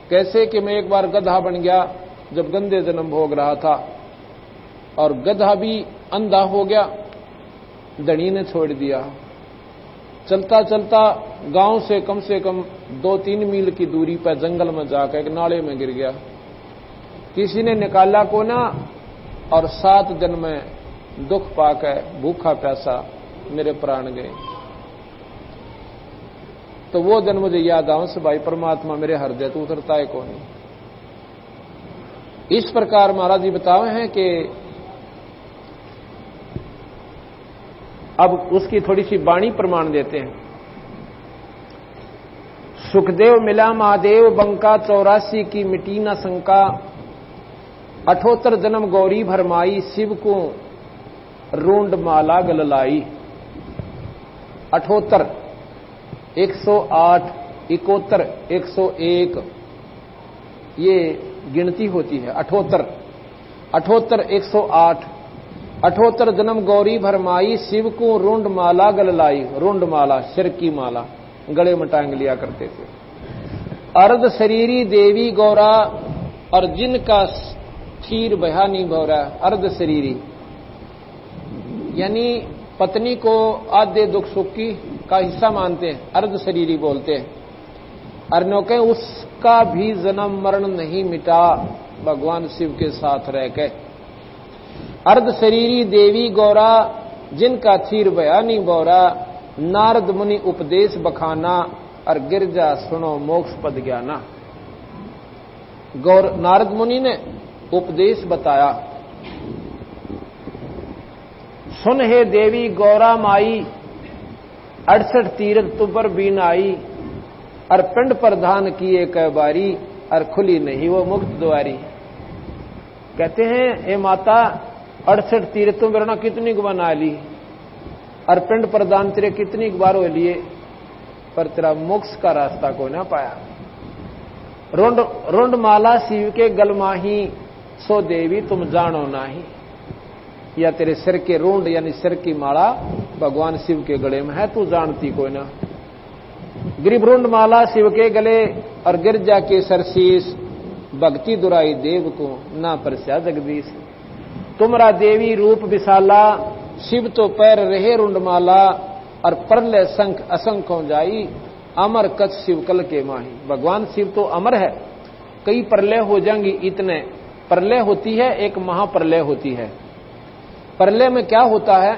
कैसे कि मैं एक बार गधा बन गया जब गंदे जन्म भोग रहा था, और गधा भी अंधा हो गया, धनी ने छोड़ दिया। चलता चलता गांव से कम 2-3 मील की दूरी पर जंगल में जाकर एक नाले में गिर गया। किसी ने निकाला को ना, और 7 दिन में दुख पाकर भूखा प्यासा मेरे प्राण गए। तो वो दिन मुझे याद आऊं से भाई परमात्मा मेरे हृदय तो उतरता है कौन। इस प्रकार महाराज जी बताए हैं कि अब उसकी थोड़ी सी वाणी प्रमाण देते हैं। सुखदेव मिला महादेव बंका, 84 की मिटी न शंका, 78 जन्म गौरी भरमाई, शिव को रूंड माला गललाई। 78, 108, 71, 101 ये गिनती होती है। 78, 108, 78 जन्म गौरी भरमाई, शिव को रुंड माला गललाई। रुंड माला सिर की माला गले में टांग लिया करते थे। अर्ध शरीरी देवी गौरा, और जिनका क्षीर बहा नहीं भौरा। अर्ध शरीरी यानी पत्नी को आधे दुख सुख की का हिस्सा मानते हैं, अर्ध शरीरी बोलते हैं। अर्णों के उसका भी जन्म मरण नहीं मिटा, भगवान शिव के साथ रह के। अर्ध शरीरी देवी गौरा, जिनका क्षीर बया नहीं बौरा, नारद मुनि उपदेश बखाना, और गिरजा सुनो मोक्ष पद ज्ञाना। नारद मुनि ने उपदेश बताया। सुन हे देवी गौरा माई, 68 तीर्थ तुपर बीन आई, और पिंड प्रधान किए कै बारी, और खुली नहीं वो मुक्त द्वारी। कहते हैं हे माता, 68 तीर्थों में कितनी बना ली, और पिंड प्रदान तेरे कितनी बार हो लिए, पर तेरा मोक्ष का रास्ता को ना पाया। रुंड माला शिव के गलमाही, सो देवी तुम जानो नाही। या तेरे सिर के रुंड यानी सिर की माला भगवान शिव के गले में है, तू जानती कोई ना। गिरिभरुंड माला शिव के गले, और गिरजा के सरशीस, भक्ति दुराई देव को ना परस्या जगदीश। तुमरा देवी रूप विशाला, शिव तो पैर रहे रुंडमाला, और प्रलय संख असंख्यों जाई, अमर कच शिव कल के माही। भगवान शिव तो अमर है, कई प्रलय हो जाएंगी। इतने प्रलय होती है, एक महाप्रलय होती है। प्रलय में क्या होता है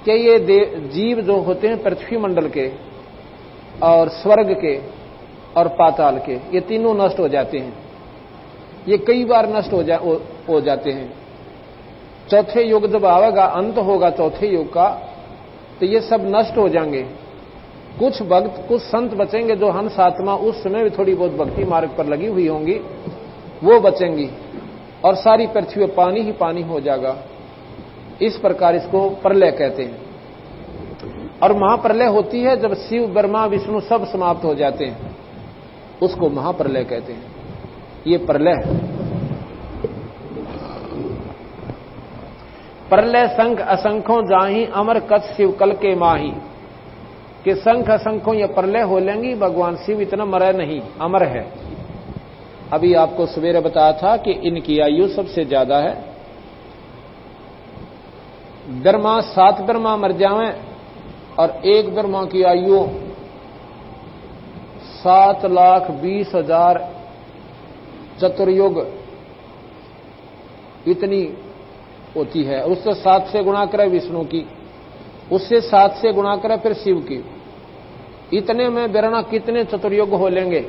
कि ये जीव जो होते हैं पृथ्वी मंडल के, और स्वर्ग के, और पाताल के, ये तीनों नष्ट हो जाते हैं। ये कई बार नष्ट हो जाते हैं। चौथे युग जब आवेगा, अंत होगा चौथे युग का, तो ये सब नष्ट हो जाएंगे। कुछ भक्त, कुछ संत बचेंगे जो हंस आत्मा उस समय भी थोड़ी बहुत भक्ति मार्ग पर लगी हुई होंगी, वो बचेंगी, और सारी पृथ्वी में पानी ही पानी हो जाएगा। इस प्रकार इसको प्रलय कहते हैं। और महाप्रलय होती है जब शिव ब्रह्मा विष्णु सब समाप्त हो जाते हैं, उसको महाप्रलय कहते हैं। ये प्रलय है। प्रलय संख असंख्यों जाही, अमर कच शिव कल के माही। कि संख असंख्यों ये प्रलय हो लेंगी, भगवान शिव इतना मरे नहीं, अमर है। अभी आपको सवेरे बताया था कि इनकी आयु सबसे ज्यादा है। ब्रह्मा 7 ब्रह्मा मर जावें, और एक ब्रह्मा की आयु 7,20,000 चतुर्युग इतनी होती है। उससे 7 से गुणा करे विष्णु की, उससे 7 से गुणा करे फिर शिव की। इतने में बिरना कितने चतुर्युग हो लेंगे,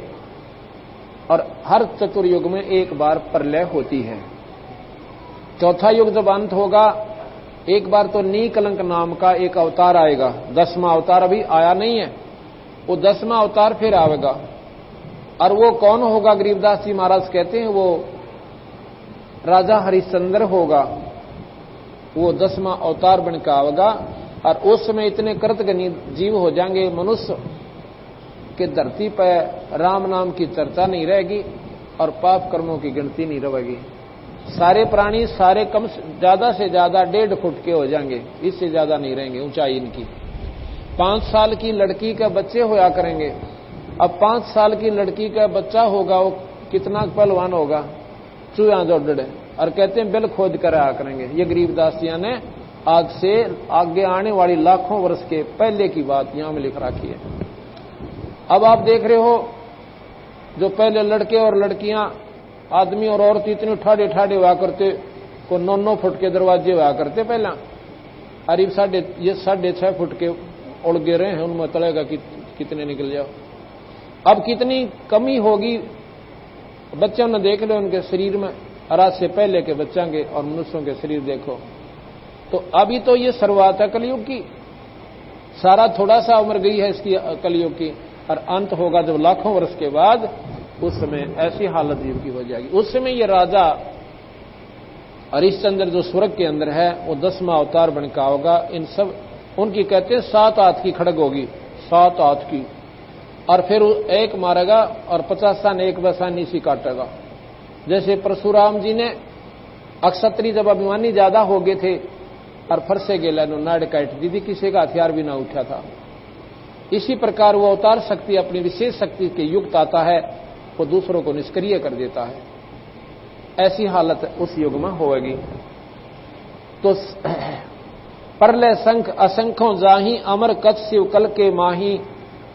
और हर चतुर्युग में एक बार प्रलय होती है। चौथा युग जब अंत होगा, एक बार तो नीकलंक नाम का एक अवतार आएगा। 10वां अवतार अभी आया नहीं है, वो 10वां अवतार फिर आएगा। और वो कौन होगा? गरीबदास जी महाराज कहते हैं वो राजा हरिश्चंद्र होगा। वो 10वां अवतार बनकर आएगा, और उस समय इतने कृतघ्न जीव हो जाएंगे मनुष्य कि धरती पर राम नाम की चर्चा नहीं रहेगी, और पाप कर्मों की गिनती नहीं रहेगी। सारे प्राणी सारे कम ज्यादा से ज्यादा 1.5 फुट के हो जाएंगे, इससे ज्यादा नहीं रहेंगे ऊंचाई इनकी। 5 साल की लड़की के बच्चे होया करेंगे, अब 5 साल की लड़की का बच्चा होगा, वो कितना पहलवान होगा, चूहा जो डरे, और कहते हैं बिल खोद कर आया करेंगे। ये गरीबदास जी ने आज से आगे आने वाली लाखों वर्ष के पहले की बात यहां में लिख रखी है। अब आप देख रहे हो, जो पहले लड़के और लड़कियां, आदमी और औरत इतने ठाड़े ठाड़े हुआ करते, को 9-9 फुट के दरवाजे हुआ करते पहला, अरे 6.5 फुट के उड़गे रहे हैं, उनमें तलेगा कि कितने निकल जाओ। अब कितनी कमी होगी, बच्चों ने देख लो उनके शरीर में, आज से पहले के बच्चों के और मनुष्यों के शरीर देखो। तो अभी तो ये शुरुआत है कलयुग की, सारा थोड़ा सा उम्र गई है इसकी कलयुग की, और अंत होगा जब लाखों वर्ष के बाद, उस समय ऐसी हालत जीव की हो जाएगी। उस समय ये राजा हरिश्चंद्र जो स्वर्ग के अंदर है, वो 10वां अवतार बन का होगा। इन सब उनकी कहते हैं 7 हाथ की खड़ग होगी, 7 हाथ की, और फिर एक मारेगा और 50 सन एक बसानी सी काटेगा। जैसे परशुराम जी ने अक्षत्री जब अभिमानी ज्यादा हो गए थे और फरसे गेला नाड़ काट दी थी, किसी का हथियार भी ना उठा था। इसी प्रकार वो अवतार शक्ति अपनी विशेष शक्ति के युक्त आता है, वो दूसरों को निष्क्रिय कर देता है। ऐसी हालत उस युग में होगी। तो परले संख असंख्यों जाही, अमर कच शिव कल के माही,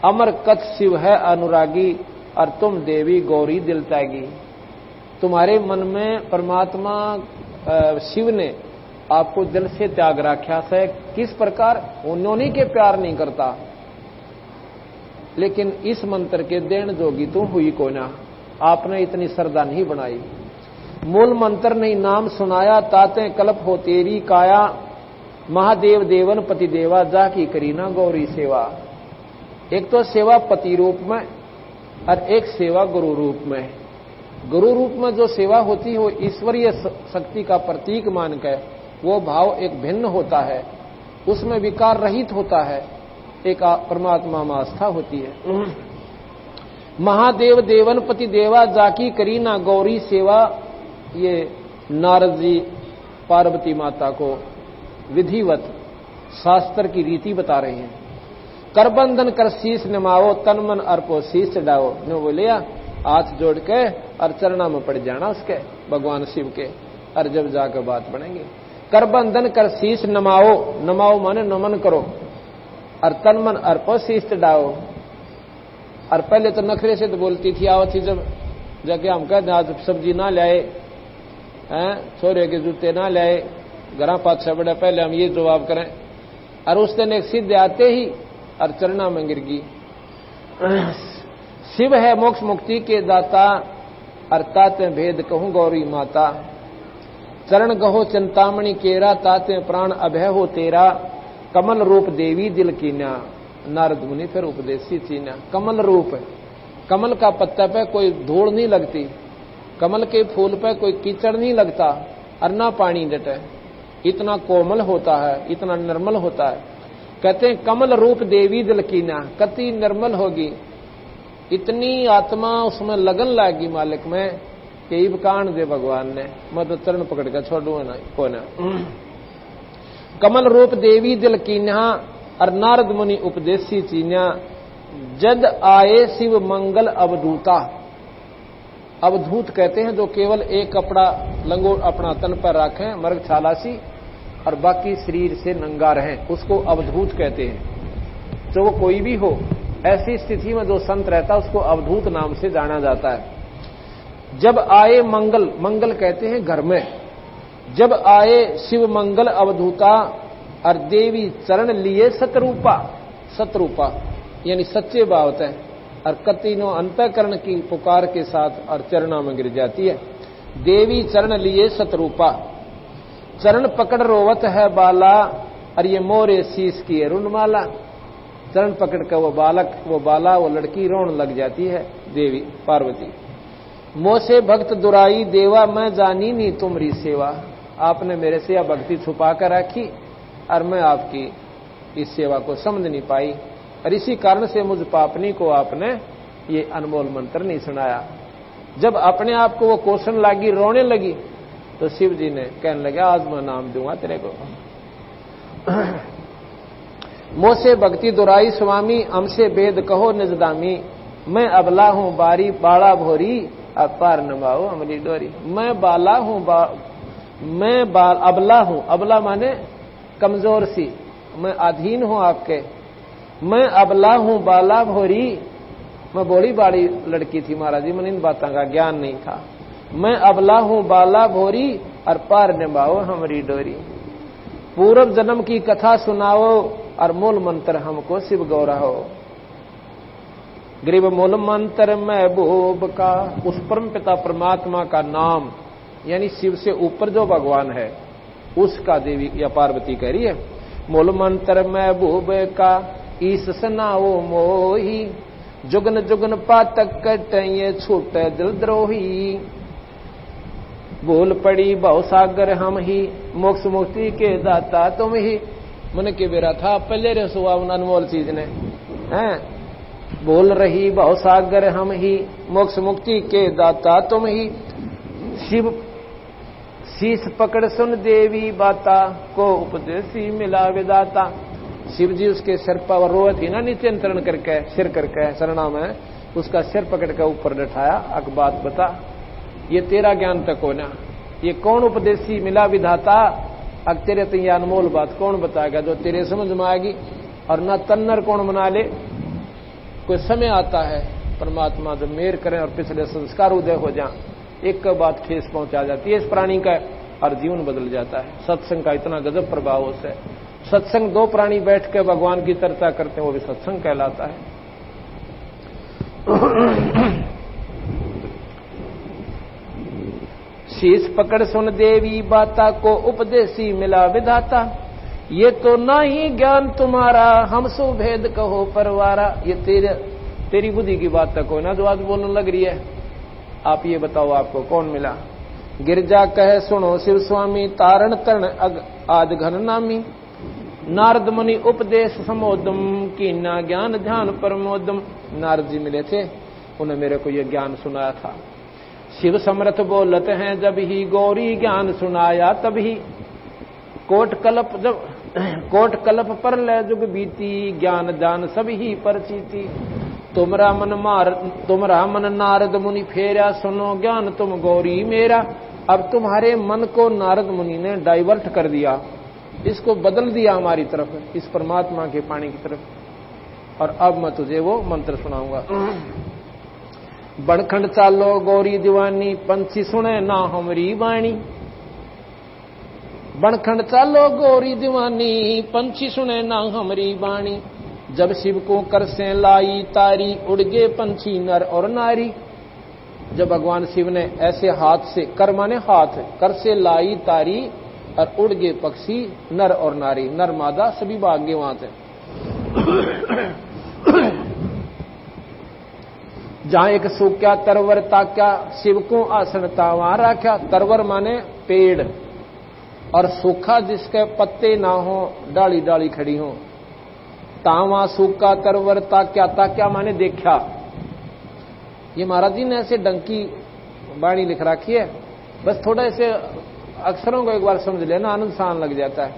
अमर कच शिव है अनुरागी, और तुम देवी गौरी दिल त्यागी। तुम्हारे मन में परमात्मा शिव ने आपको दिल से त्याग रखा है। किस प्रकार? उन्होंने के प्यार नहीं करता, लेकिन इस मंत्र के देन जोगी तू हुई को ना, आपने इतनी श्रद्धा नहीं बनाई। मूल मंत्र नहीं नाम सुनाया, ताते कल्प हो तेरी काया, महादेव देवन पति देवा, जा की करीना गौरी सेवा। एक तो सेवा पति रूप में और एक सेवा गुरु रूप में। गुरु रूप में जो सेवा होती है वो ईश्वरीय शक्ति का प्रतीक मानकर वो भाव एक भिन्न होता है, उसमें विकार रहित होता है, एक परमात्मा में आस्था होती है। महादेव देवन पति देवा, जाकी करीना गौरी सेवा। ये नारद जी पार्वती माता को विधिवत शास्त्र की रीति बता रहे हैं। करबंधन कर शीश नमाओ, तन मन अर्पो शीश चढ़ाओ। ने बोलिया हाथ जोड़ के और चरणा में पड़ जाना उसके, भगवान शिव के, और जब जाकर बात बनेगी। करबंधन कर शीश नमाओ, नमाओ माने नमन करो, और तन मन अर्पो शीश चढ़ाओ। और पहले तो नखरे से तो बोलती थी, आओ थी जब जाके हम कहते आज सब्जी ना लाए, छोरे के जूते ना लाए, घरा पाछा बड़ा, पहले हम ये जवाब करें। और उस दिन एक सिद्ध आते ही और चरणा में गिर गई। शिव है मोक्ष मुक्ति के दाता, और ताते भेद कहूं गौरी माता। चरण गहो चिंतामणि केरा, ताते प्राण अभय हो तेरा। कमल रूप देवी दिल कीना, नारद मुनि फिर उपदेशी चीना। कमल रूप, कमल का पत्ता पे कोई धूल नहीं लगती, कमल के फूल पे कोई कीचड़ नहीं लगता, और ना पानी डटे। इतना कोमल होता है, इतना निर्मल होता है। कहते हैं कमल रूप देवी दिल कीना, कति निर्मल होगी, इतनी आत्मा उसमें लगन लागी मालिक में कि इब कान दे भगवान ने, मैं तो चरण पकड़ कर छोड़ू ना को ना। कमल रूप देवी दिल कीन्हा, और नारद मुनि उपदेशी चीन्या। जद आए शिव मंगल अवधूता। अवधूत कहते हैं जो केवल एक कपड़ा लंगोट अपना तन पर रखें, मर्ग छालासी, और बाकी शरीर से नंगा रहें, उसको अवधूत कहते हैं। जो वो कोई भी हो, ऐसी स्थिति में जो संत रहता है उसको अवधूत नाम से जाना जाता है। जब आए मंगल, मंगल कहते हैं घर में। जब आए शिव मंगल अवधूता, और देवी चरण लिए सतरूपा। सतरूपा यानी सच्चे भावत है, और कतिनो अंतःकरण की पुकार के साथ और चरणों में गिर जाती है। देवी चरण लिए सतरूपा, चरण पकड़ रोवत है बाला, और ये मोरे शीश की रुणमाला। चरण पकड़ कर वो बालक, वो बाला, वो लड़की रोने लग जाती है देवी पार्वती। मोसे भक्त दुराई देवा, मैं जानी नहीं तुम्हारी सेवा। आपने मेरे से यह भक्ति छुपा कर रखी, और मैं आपकी इस सेवा को समझ नहीं पाई, और इसी कारण से मुझ पापनी को आपने ये अनमोल मंत्र नहीं सुनाया। जब अपने आप को वो कोसन लगी, रोने लगी, तो शिव जी ने कहने लगे आज मैं नाम दूंगा तेरे को। मोसे भक्ति दुराई स्वामी, हमसे भेद कहो निजदामी। मैं अबला हूं बारी बाड़ा भोरी, अब पार नभाओ हमारी डोरी। मैं बाला हूं अबला हूं, अबला माने कमजोर सी, मैं अधीन हूं आपके। मैं अबला हूं बाला भोरी, मैं बड़ी बाड़ी लड़की थी महाराज जी, मैंने इन बातों का ज्ञान नहीं था। मैं अबला हूं बाला भोरी, और पार निभाओ हमारी डोरी। पूर्व जन्म की कथा सुनाओ, और मूल मंत्र हमको शिव गौराहो। गरीब मूल मंत्र महबूब का, उस परम पिता परमात्मा का नाम, यानी शिव से ऊपर जो भगवान है उसका देवी या पार्वती कह रही है। मूल मंत्र महबूब का, ईस सनाओ मोही, जुगन जुगन पातक कटे छूट दिल द्रोही। भूल पड़ी भव सागर हम ही, मोक्ष मुक्ति के दाता तुम ही। मन के बेरा था पहले रे सुहावना अनमोल चीज ने हैं। बोल रही भव सागर हम ही, मोक्ष मुक्ति के दाता तुम ही। शिव शीस पकड़ सुन देवी बाता, को उपदेशी मिला विदाता। शिव जी उसके सिर पर रोए थी ना, नीचे तरण करके सिर करके शरणा में, उसका सिर पकड़ के ऊपर बैठाया। अक बात बता, ये तेरा ज्ञान तक हो ना, ये कौन उपदेशी मिला विधाता। अब तेरे तो ये अनमोल बात कौन बताएगा जो तेरे समझ में आएगी। और ना तन्नर कौन बना ले। कोई समय आता है परमात्मा जब मेर करें और पिछले संस्कार उदय हो जाए, एक बात ठेस पहुंचा जाती है इस प्राणी का, और जीवन बदल जाता है। सत्संग का इतना गजब प्रभाव उससे। सत्संग दो प्राणी बैठ के भगवान की चर्चा करते हैं, वो भी सत्संग कहलाता है। शीश पकड़ सुन देवी बाता, को उपदेशी मिला विधाता। ये तो ना ही ज्ञान तुम्हारा, हम सो भेद कहो परवारा। ये तेरी बुद्धि की बात तक हो ना जो आज बोलने लग रही है। आप ये बताओ आपको कौन मिला। गिरजा कहे सुनो शिव स्वामी, तारण तरण आद घन नामी। नारद मुनि उपदेश समोदम, कीना ज्ञान ध्यान परमोदम। नारद जी मिले थे, उन्हें मेरे को ये ज्ञान सुनाया था। शिव समर्थ बोलते हैं जब ही, गौरी ज्ञान सुनाया तभी। कोट कल्प पर ले जुग बीती, ज्ञान दान सभी पर चीती। तुमरा मन नारद मुनि फेरा, सुनो ज्ञान तुम गौरी मेरा। अब तुम्हारे मन को नारद मुनि ने डाइवर्ट कर दिया, इसको बदल दिया हमारी तरफ, इस परमात्मा के पानी की तरफ। और अब मैं तुझे वो मंत्र सुनाऊंगा। बनखंड चालो गौरी दीवानी, पंछी सुने ना हमारी वाणी। बनखंड चालो गौरी दीवानी, पंछी सुने ना हमारी वाणी। जब शिव को कर से लाई तारी, उड़ गए पंछी नर और नारी। जब भगवान शिव ने ऐसे हाथ से, कर माने हाथ, कर से लाई तारी और उड़ गए पक्षी नर और नारी। नर मादा सभी भाग गए वहां से। जहां एक सूख्या तरवर ताक्या, शिव को आसनता वहां राख्या। तरवर माने पेड़, और सूखा जिसके पत्ते ना हो, डाली डाली खड़ी हो। तावा सूखा तरवर ताक्या, ताक्या माने देखा। ये महाराज जी ने ऐसे डंकी बाणी लिख रखी है, बस थोड़ा ऐसे अक्षरों को एक बार समझ लेना, आनंद सान लग जाता है।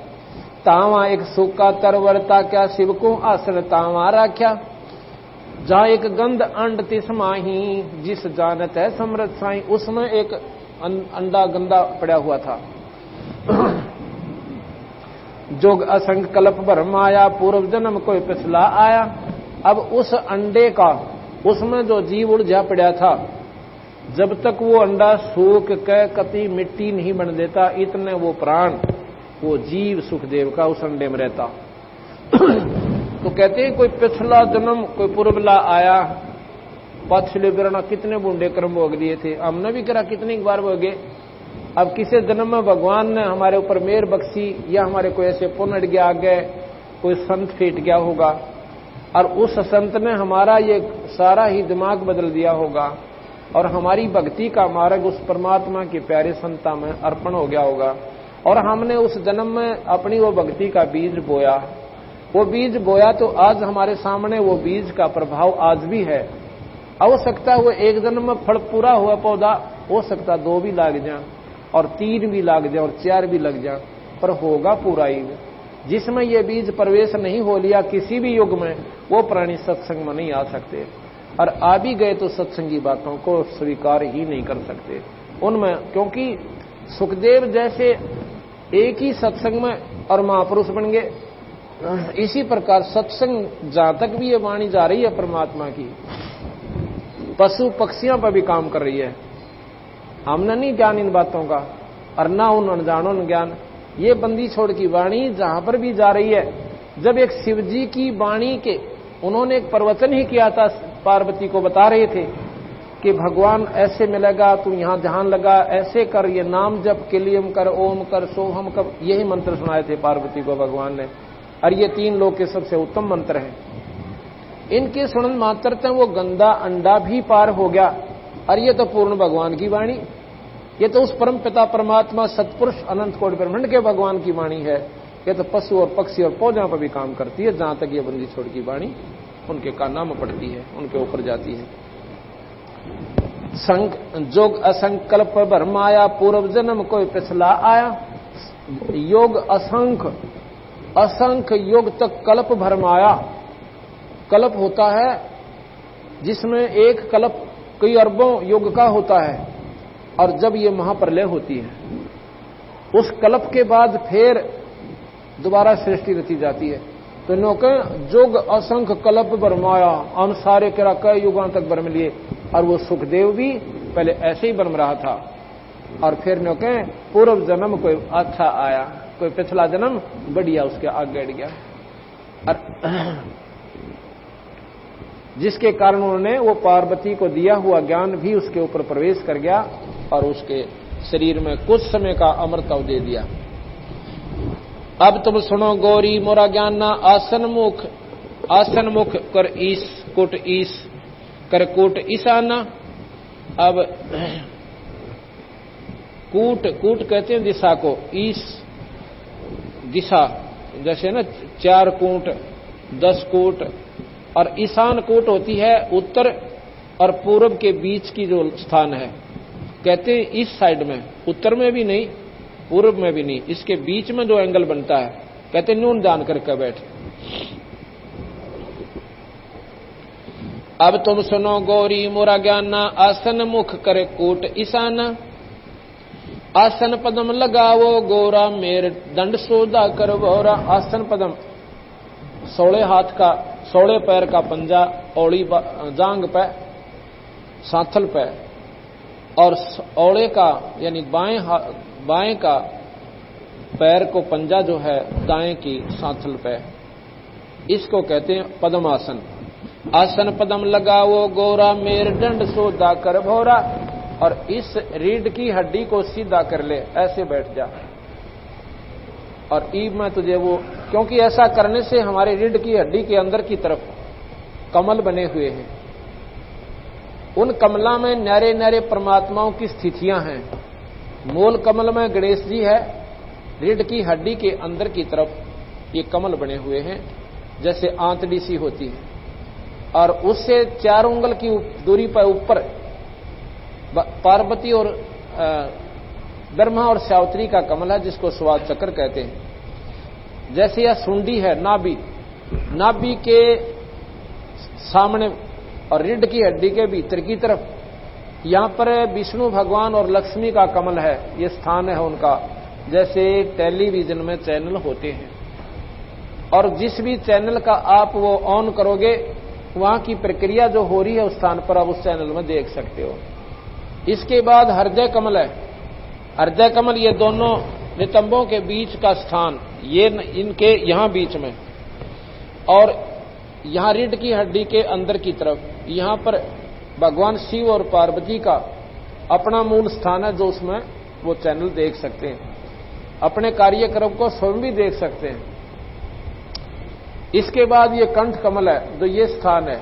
तावा एक सूखा तरवर ताक्या, शिव को आसन तावा राख्या। जहां एक गंध अंड तिस माही, जिस जानत है समृत साई। उसमें एक अंडा गंदा पड़ा हुआ था। जोग असंग कल्प भर माया, पूर्व जन्म कोई पिछला आया। अब उस अंडे का, उसमें जो जीव उलझा पड़ा था, जब तक वो अंडा सूख के कति मिट्टी नहीं बन देता, इतने वो प्राण, वो जीव सुखदेव का उस अंडे में रहता। तो कहते हैं कोई पिछला जन्म कोई पूर्वला आया, पिछले बिरना कितने बूंदे कर्म भोग दिए थे, हमने भी करा कितनी बार भोगे। अब किसी जन्म में भगवान ने हमारे ऊपर मेहर बख्शी, या हमारे कोई ऐसे पुण्य अट गया, आगे कोई संत फेट गया होगा, और उस संत ने हमारा ये सारा ही दिमाग बदल दिया होगा, और हमारी भक्ति का मार्ग उस परमात्मा के प्यारे संता में अर्पण हो गया होगा, और हमने उस जन्म में अपनी वो भक्ति का बीज बोया। वो बीज बोया तो आज हमारे सामने वो बीज का प्रभाव आज भी है। हो सकता है वो एक जन्म में फल पूरा हुआ पौधा, हो सकता 2 भी लाग जाए, और 3 भी लाग जाए, और 4 भी लग जाए, पर होगा पूरा ही। जिसमें ये बीज प्रवेश नहीं हो लिया किसी भी युग में, वो प्राणी सत्संग में नहीं आ सकते। और आ भी गए तो सत्संगी बातों को स्वीकार ही नहीं कर सकते उनमें, क्योंकि सुखदेव जैसे एक ही सत्संग में और महापुरुष बन गए, इसी प्रकार सत्संग जहां तक भी ये वाणी जा रही है परमात्मा की, पशु पक्षियों पर भी काम कर रही है। हमने नहीं ज्ञान इन बातों का और ना उन अनजानों ने ज्ञान। ये बंदी छोड़ की वाणी जहां पर भी जा रही है, जब एक शिव जी की वाणी के उन्होंने एक प्रवचन ही किया था, पार्वती को बता रहे थे कि भगवान ऐसे मिलेगा, तू यहां ध्यान लगा, ऐसे कर, ये नाम जप, किलियम कर, ओम कर, सोहम कर, यही मंत्र सुनाए थे पार्वती को भगवान ने। और ये 3 लोक के सबसे उत्तम मंत्र हैं। इनके सुनन मात्र तक वो गंदा अंडा भी पार हो गया। और ये तो पूर्ण भगवान की वाणी, ये तो उस परम पिता परमात्मा सतपुरुष अनंत कोटि ब्रह्मांड के भगवान की वाणी है। ये तो पशु और पक्षी और पौधों पर भी काम करती है, जहां तक ये बंदी छोड़ की वाणी उनके कानों में पड़ती है, उनके ऊपर जाती है। जोग असंकल्प भरमाया, पूर्व जन्म कोई पिछला आया। योग असंख्य, असंख्य योग तक कल्प भरमाया। कल्प होता है जिसमें एक कल्प कई अरबों युग का होता है, और जब ये महाप्रलय होती है, उस कल्प के बाद फिर दोबारा सृष्टि रची जाती है। तो नौके जोग असंख्य कल्प भरमाया, हम सारे करा कई युगों तक भरम लिए। और वो सुखदेव भी पहले ऐसे ही बन रहा था, और फिर नौके पूर्व जन्म कोई अच्छा आया, कोई पिछला जन्म बढ़िया उसके आगे अड़ गया, और जिसके कारण उन्होंने वो पार्वती को दिया हुआ ज्ञान भी उसके ऊपर प्रवेश कर गया और उसके शरीर में कुछ समय का अमृतव दे दिया। अब तुम सुनो गौरी मोरा ज्ञान, आसन मुख कर ईस कुट ईस कर कूट ईशाना। अब कूट, कूट कहते हैं दिशा को, ईस दिशा, जैसे ना 4 कूट 10 कूट, और ईशान कूट होती है उत्तर और पूर्व के बीच की जो स्थान है, कहते हैं इस साइड में, उत्तर में भी नहीं पूर्व में भी नहीं, इसके बीच में जो एंगल बनता है, कहते हैं नून दान करके बैठ। अब तुम सुनो गौरी मोरा ज्ञान, आसन मुख करे कूट ईशान। आसन पदम लगावो गोरा, मेर दंड सोदा कर भोरा। आसन पदम 16 हाथ का, 16 पैर का पंजा, औड़ी जांग पे, सांथल पे, और औड़े का यानी बाएं का पैर को पंजा जो है दाएं की सांथल पे, इसको कहते हैं पद्मासन। आसन पदम लगाओ गोरा, मेर दंड सोदा कर भोरा। और इस रीढ़ की हड्डी को सीधा कर ले, ऐसे बैठ जा। और ईब में तुझे वो, क्योंकि ऐसा करने से हमारे रीढ़ की हड्डी के अंदर की तरफ कमल बने हुए हैं, उन कमला में न्यारे न्यारे परमात्माओं की स्थितियां हैं। मूल कमल में गणेश जी है, रीढ़ की हड्डी के अंदर की तरफ ये कमल बने हुए हैं, जैसे आंतड़ी सी होती है, और उससे 4 उंगल की दूरी पर ऊपर पार्वती और ब्रह्मा और सावित्री का कमल है, जिसको स्वाद चक्र कहते हैं। जैसे यह सुंडी है, नाभि, नाभि के सामने और रीढ़ की हड्डी के भीतर की तरफ, यहां पर विष्णु भगवान और लक्ष्मी का कमल है, ये स्थान है उनका। जैसे टेलीविजन में चैनल होते हैं, और जिस भी चैनल का आप वो ऑन करोगे, वहां की प्रक्रिया जो हो रही है उस स्थान पर आप उस चैनल में देख सकते हो। इसके बाद हृदय कमल है। हृदय कमल ये दोनों नितंबों के बीच का स्थान, ये इनके यहां बीच में, और यहां रीढ़ की हड्डी के अंदर की तरफ, यहां पर भगवान शिव और पार्वती का अपना मूल स्थान है, जो उसमें वो चैनल देख सकते हैं, अपने कार्यक्रम को स्वयं भी देख सकते हैं। इसके बाद ये कंठ कमल है, जो ये स्थान है,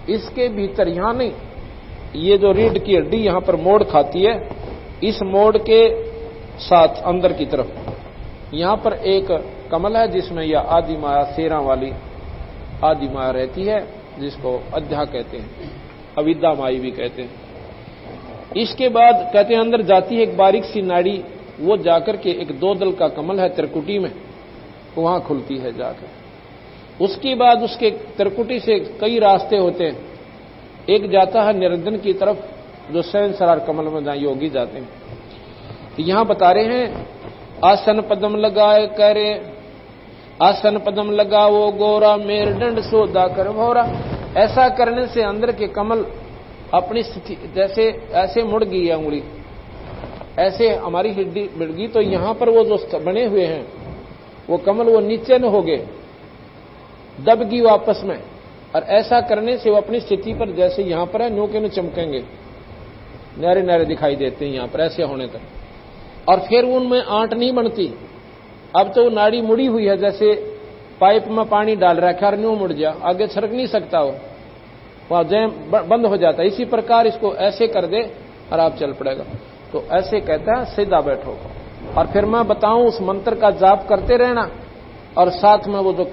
इसके भीतर, यहां नहीं, ये जो रीढ़ की हड्डी यहां पर मोड़ खाती है, इस मोड़ के साथ अंदर की तरफ यहां पर एक कमल है, जिसमें यह आदि माया, शेरा वाली आदि माया रहती है, जिसको अध्या कहते हैं, अविद्या माई भी कहते हैं। इसके बाद कहते हैं अंदर जाती है एक बारीक सी नाड़ी, वो जाकर के एक 2 दल का कमल है त्रिकुटी में, वहां खुलती है जाकर। उसके बाद उसके त्रिकुटी से कई रास्ते होते हैं, एक जाता है निरंजन की तरफ, जो सहस्रार कमल में जहां योगी जाते हैं। तो यहां बता रहे हैं आसन पदम लगाए करे, आसन पदम लगाओ गोरा मेरुदंड सोदा कर भौरा। ऐसा करने से अंदर के कमल अपनी स्थिति, जैसे ऐसे मुड़ गई है उंगली, ऐसे हमारी हड्डी मिड़ गई, तो यहां पर वो जो बने हुए हैं वो कमल वो नीचे न हो गए, दब गई वापस में। और ऐसा करने से वो अपनी स्थिति पर जैसे यहां पर है न्यू के न्यू चमकेंगे, न्यारे न्यारे दिखाई देते हैं यहां पर ऐसे होने तक। और फिर उनमें आंट नहीं बनती। अब तो नाड़ी मुड़ी हुई है, जैसे पाइप में पानी डाल रखा है और न्यू मुड़ गया, आगे छरक नहीं सकता वो, वहां जैम बंद हो जाता है। इसी प्रकार इसको ऐसे कर दे और आप चल पड़ेगा। तो ऐसे कहता है सीधा बैठो। और फिर मैं बताऊं उस मंत्र का जाप करते रहना, और साथ में वो जो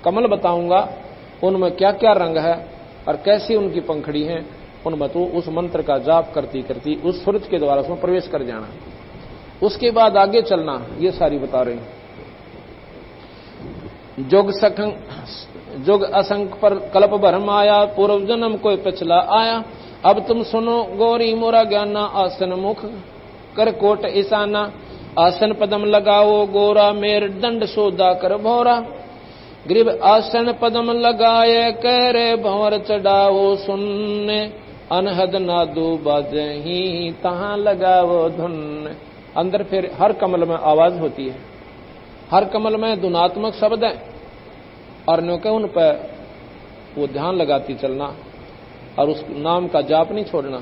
कमल बताऊंगा उनमें क्या क्या रंग है और कैसी उनकी पंखड़ी है, उनमें तो उस मंत्र का जाप करती करती उस सूरज के द्वारा उसमें प्रवेश कर जाना। उसके बाद आगे चलना, ये सारी बता रहे हैं। जोग असंख पर कल्प भरम आया, पूर्व जन्म कोई पिछला आया। अब तुम सुनो गौरी मोरा ज्ञाना, आसन मुख कर कोट ईशाना। आसन पदम लगाओ गोरा मेरुदंड सोदा कर भौरा। ग्रीव आसन पदम लगाए करे भंवर चढ़ाओ सुनने। अनहद नादू बाजही तहां लगाओ धुन। अंदर फिर हर कमल में आवाज होती है, हर कमल में धुनात्मक शब्द है, और न्यों के उन पर वो ध्यान लगाती चलना और उस नाम का जाप नहीं छोड़ना।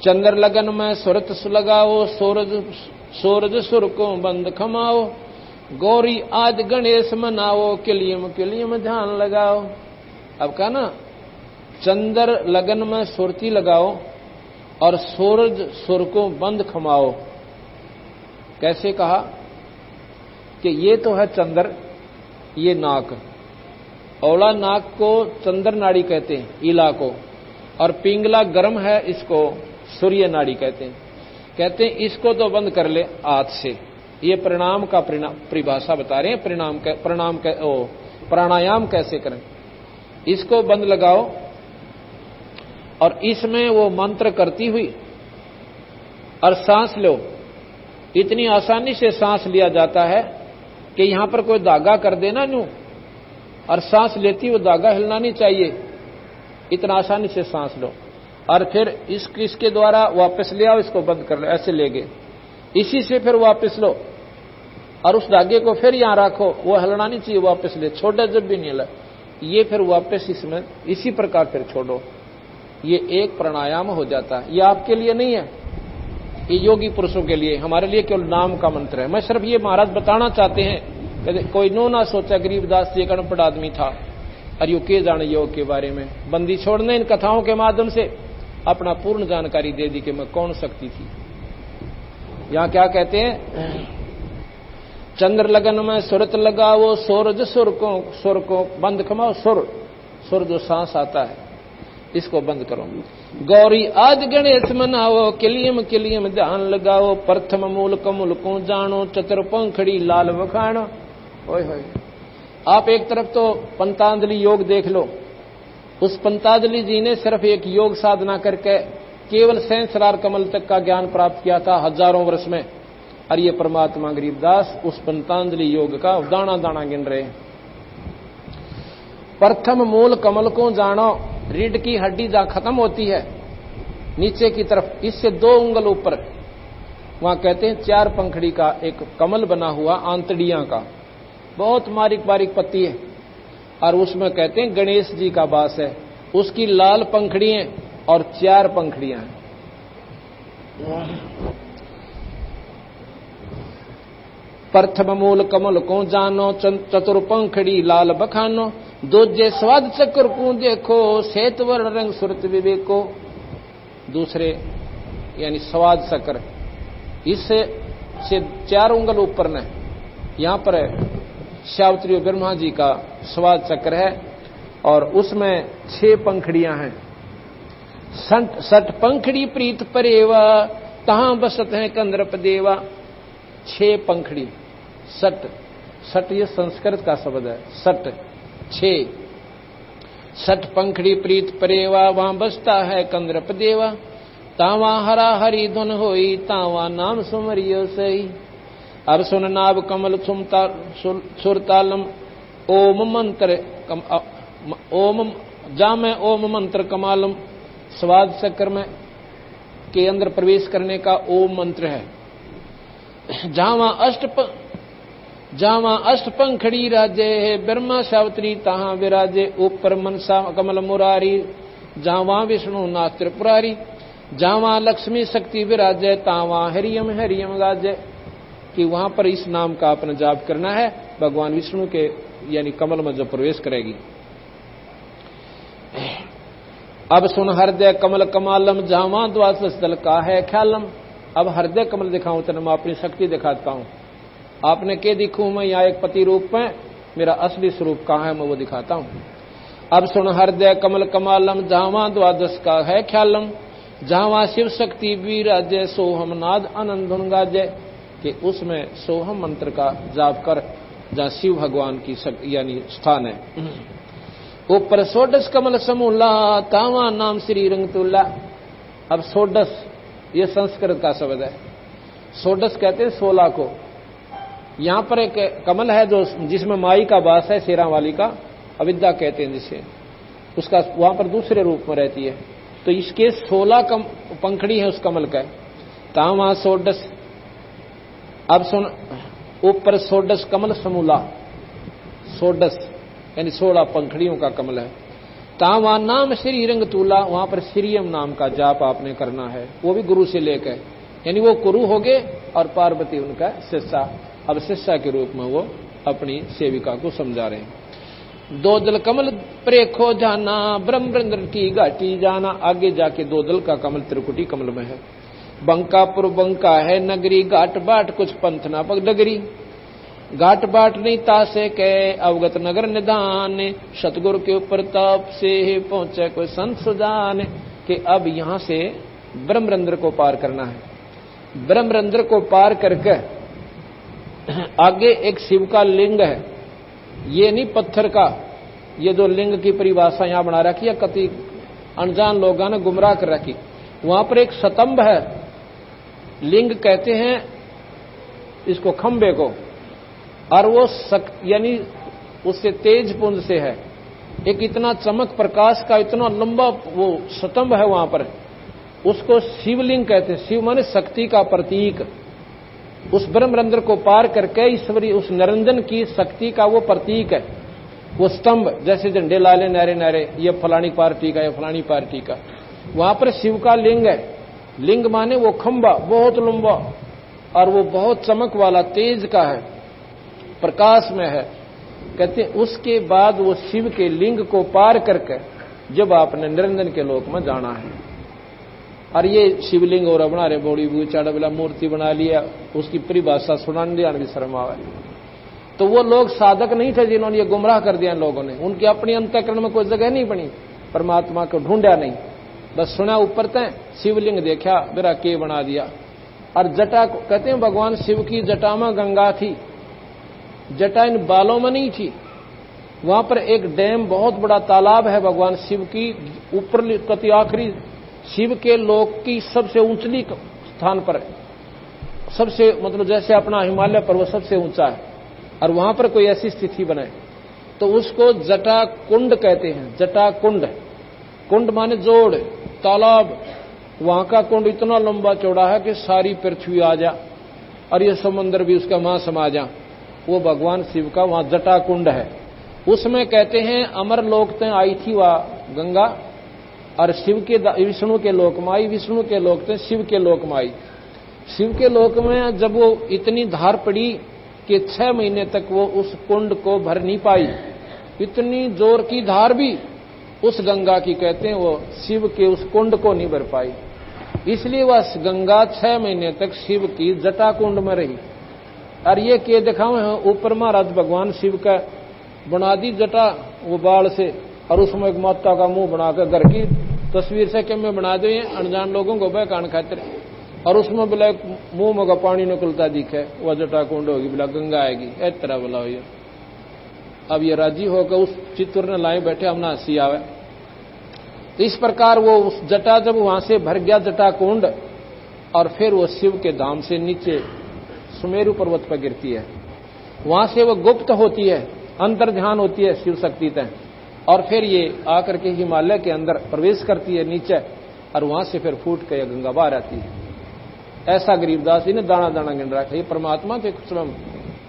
चंद्र लगन में सुरत लगाओ, सूरज सुर को बंद खमाओ। गौरी आज गणेश मनाओ, किलियम ध्यान लगाओ। अब कहा ना, चंद्र लगन में सुरती लगाओ और सूरज सुर को बंद खमाओ। कैसे कहा कि ये तो है चंद्र, ये नाक, औला नाक को चंद्र नाड़ी कहते हैं, ईला को, और पिंगला गर्म है, इसको सूर्य नाड़ी कहते हैं। कहते हैं इसको तो बंद कर ले हाथ से। ये प्रणाम का परिभाषा बता रहे हैं, प्राणायाम कैसे करें। इसको बंद लगाओ और इसमें वो मंत्र करती हुई और सांस लो। इतनी आसानी से सांस लिया जाता है कि यहां पर कोई धागा कर देना न्यू, और सांस लेती वो धागा हिलना नहीं चाहिए, इतना आसानी से सांस लो। और फिर इसके द्वारा वापस ले आओ, इसको बंद कर लो, ऐसे ले गए, इसी से फिर वापस लो और उस धागे को फिर यहां रखो, वो हिलना नहीं चाहिए, वापस ले, छोड़ा जब भी नहीं हिला, ये फिर वापस इसमें इसी प्रकार फिर छोड़ो। ये एक प्राणायाम हो जाता है। ये आपके लिए नहीं है, ये योगी पुरुषों के लिए, हमारे लिए केवल नाम का मंत्र है। मैं सिर्फ ये महाराज बताना चाहते हैं, कोई नो ना सोचा गरीबदास जी एक अनपढ़ आदमी था और यो के जाने योग के बारे में। बंदी छोड़ने इन कथाओं के माध्यम से अपना पूर्ण जानकारी दे दी कि मैं कौन शक्ति थी। यहां क्या कहते हैं, चंद्र लगन में सुरत लगाओ, सूरज सुर को बंद खमाओ। सुर जो सांस आता है इसको बंद करो। गौरी आज गणेश मनाओ, किलियम ध्यान लगाओ। प्रथम मूल कमूल को जानो, चतुर पंखड़ी लाल बखानो। ओए होए, आप एक तरफ तो पंतांजलि योग देख लो, उस पंतांजलि जी ने सिर्फ एक योग साधना करके केवल सहस्रार कमल तक का ज्ञान प्राप्त किया था हजारों वर्ष में, और ये परमात्मा गरीबदास उस पंतांजलि योग का दाना दाना गिन रहे। प्रथम मूल कमल को जानो, रीढ़ की हड्डी जहां खत्म होती है नीचे की तरफ, इससे 2 उंगल ऊपर, वहां कहते हैं 4 पंखड़ी का एक कमल बना हुआ, आंतड़ियां का, बहुत बारीक बारीक पत्ती है, और उसमें कहते हैं गणेश जी का वास है। उसकी लाल पंखड़ियां और 4 पंखड़ियां हैं। प्रथम मूल कमल को जानो, चतुर पंखड़ी लाल बखानो। दूजे स्वाद चक्र को देखो, श्वेत वर्ण रंग सुरत विवेको। दूसरे यानी स्वाद चक्र, इससे 4 उंगल ऊपर ने, यहां पर शावत्री ब्रह्मा जी का स्वाद चक्र है, और उसमें 6 पंखड़ियां हैं। सठ पंखड़ी प्रीत परेवा, तहां बसत है कंदर्प देवा। 6 पंखड़ी, सट ये संस्कृत का शब्द है, सट 6। सठ पंखड़ी प्रीत परेवा, वहां बसता है कंद्रप देवा। तावा हरा हरी धुन होई, तावा नाम सुमरियो सही। अब सुन नाभ कमल सुरतालम, ओम मंत्र ओम जामे ओम मंत्र कमालम। स्वाद चक्र में के अंदर प्रवेश करने का ओम मंत्र है। जहां अष्ट पंखड़ी राजे है, ब्रह्मा सावित्री तहां विराजे। ऊपर मनसा कमल मुरारी, जहां विष्णु नाथ त्रिपुरारी। जहां लक्ष्मी शक्ति विराजे, तावा हरियम हरियम गाजे। कि वहां पर इस नाम का अपना जाप करना है, भगवान विष्णु के यानी कमल में जो प्रवेश करेगी। अब सुन हृदय कमल कमालम, जहां द्वादश दल का है ख्यालम। अब हृदय कमल दिखाऊं तो मैं अपनी शक्ति दिखाता हूं। आपने के दिखूं मैं यहाँ एक पति रूप में, मेरा असली स्वरूप कहां है मैं वो दिखाता हूं। अब सुन हृदय कमल कमालम, जहां द्वादश का है ख्यालम। जहां शिव शक्ति विराजे, सोहम नाद आनंद धुन गाजे। कि उसमें सोहम मंत्र का जाप कर, जहां शिव भगवान की यानी स्थान है। ऊपर सोडस कमल समूला, तावा नाम श्री रंग तुल्ला। अब सोडस ये संस्कृत का शब्द है। सोडस कहते हैं 16 को। यहां पर एक कमल है जो जिसमें माई का वास है, शेरा वाली का, अविद्या कहते हैं जिसे, उसका वहां पर दूसरे रूप में रहती है। तो इसके 16 पंखड़ी है उस कमल का, तावा सोडस। अब सुन ऊपर सोडस कमल समूला, सोडस यानी 16 पंखड़ियों का कमल है। तावा नाम श्री रंग तूला, वहां पर श्रीयम नाम का जाप आपने करना है, वो भी गुरु से लेकर, यानी वो गुरु हो गए और पार्वती उनका शिष्या। अब शिष्या के रूप में वो अपनी सेविका को समझा रहे हैं। दो दल कमल प्रेखो जाना, ब्रह्मरंद्र की घाटी जाना। आगे जाके दो दल का कमल त्रिकुटी कमल में है। बंकापुर बंका है नगरी, घाट बाट कुछ पंथ ना पग डगरी। घाट बाट नहीं तासे के, अवगत नगर निदान। सतगुरु के ऊपर ताप से पहुंचे कोई संत सुजान। कि अब यहां से ब्रह्मरंध्र को पार करना है। ब्रह्मरंध्र को पार करके आगे एक शिव का लिंग है, ये नहीं पत्थर का। ये जो लिंग की परिभाषा यहां बना रखी है, कति अनजान लोगों ने गुमराह कर रखी। वहां पर एक स्तंभ है, लिंग कहते हैं इसको खंबे को, और वो यानी उससे तेज पुंज से है। एक इतना चमक प्रकाश का इतना लंबा वो स्तंभ है वहां पर, उसको शिवलिंग कहते हैं। शिव माने शक्ति का प्रतीक। उस ब्रह्मरंध्र को पार करके ईश्वरी उस निरंजन की शक्ति का वो प्रतीक है वो स्तंभ। जैसे झंडे लाले नारे नारे, ये फलानी पार्टी का, ये फलानी पार्टी का। वहां पर शिव का लिंग है। लिंग माने वो खंबा बहुत लंबा, और वो बहुत चमक वाला तेज का है, प्रकाश में है। कहते हैं उसके बाद वो शिव के लिंग को पार करके जब आपने निरंजन के लोक में जाना है। और ये शिवलिंग और बना रहे बड़ी बू चाड़ा मूर्ति बना लिया, उसकी परिभाषा सुनाने दिया भी शर्म आवे। तो वो लोग साधक नहीं थे जिन्होंने ये गुमराह कर दिया लोगों ने। उनकी अपनी अंतःकरण में कोई जगह नहीं बनी, परमात्मा को ढूंढा नहीं, बस सुना ऊपर तय शिवलिंग देखा मेरा के बना दिया। और जटा कहते हैं भगवान शिव की जटा में गंगा थी, जटा इन बालों में नहीं थी। वहां पर एक डैम बहुत बड़ा तालाब है भगवान शिव की ऊपर कति आखिरी शिव के लोक की सबसे ऊंचली स्थान पर, सबसे मतलब जैसे अपना हिमालय पर्वत सबसे ऊंचा है, और वहां पर कोई ऐसी स्थिति बने तो उसको जटा कुंड कहते हैं। जटा कुंड, कुंड माने जोड़, तालाब। वहां का कुंड इतना लंबा चौड़ा है कि सारी पृथ्वी आ जा, और ये समुद्र भी उसका वहां समा जा। वो भगवान शिव का वहां जटा कुंड है। उसमें कहते हैं अमर लोक तय आई थी वह गंगा, और शिव के विष्णु के लोक में आई, विष्णु के लोक तय शिव के लोक में आई। शिव के लोक में जब वो इतनी धार पड़ी कि 6 महीने तक वो उस कुंड को भर नहीं पाई, इतनी जोर की धार भी उस गंगा की, कहते हैं वो शिव के उस कुंड को नहीं भर पाई। इसलिए वह गंगा 6 महीने तक शिव की जटा कुंड में रही। और ये के दिखाओ है ऊपर महाराज भगवान शिव का बना दी जटा वो बाल से, और उसमें एक माता का मुंह बनाकर घर की तस्वीर से के में बना दे अनजान लोगों को बहकान खातिर, और उसमें बोला मुंह में का पानी निकलता दिखे, वह जटा कुंड होगी, बोला गंगा आएगी, इस तरह बोला हो। अब ये राजी होकर उस चित्तूर ने लाए बैठे, हम ना हंसी आवे। तो इस प्रकार वो उस जटा जब वहां से भर गया जटा कुंड, और फिर वो शिव के धाम से नीचे सुमेरु पर्वत पर गिरती है। वहां से वो गुप्त होती है, अंतर ध्यान होती है शिव शक्ति तय, और फिर ये आकर के हिमालय के अंदर प्रवेश करती है नीचे, और वहां से फिर फूट के गंगा बाहर आती है। ऐसा गरीबदास जी ने दाना दाना गिन रखा। ये परमात्मा के स्वयं,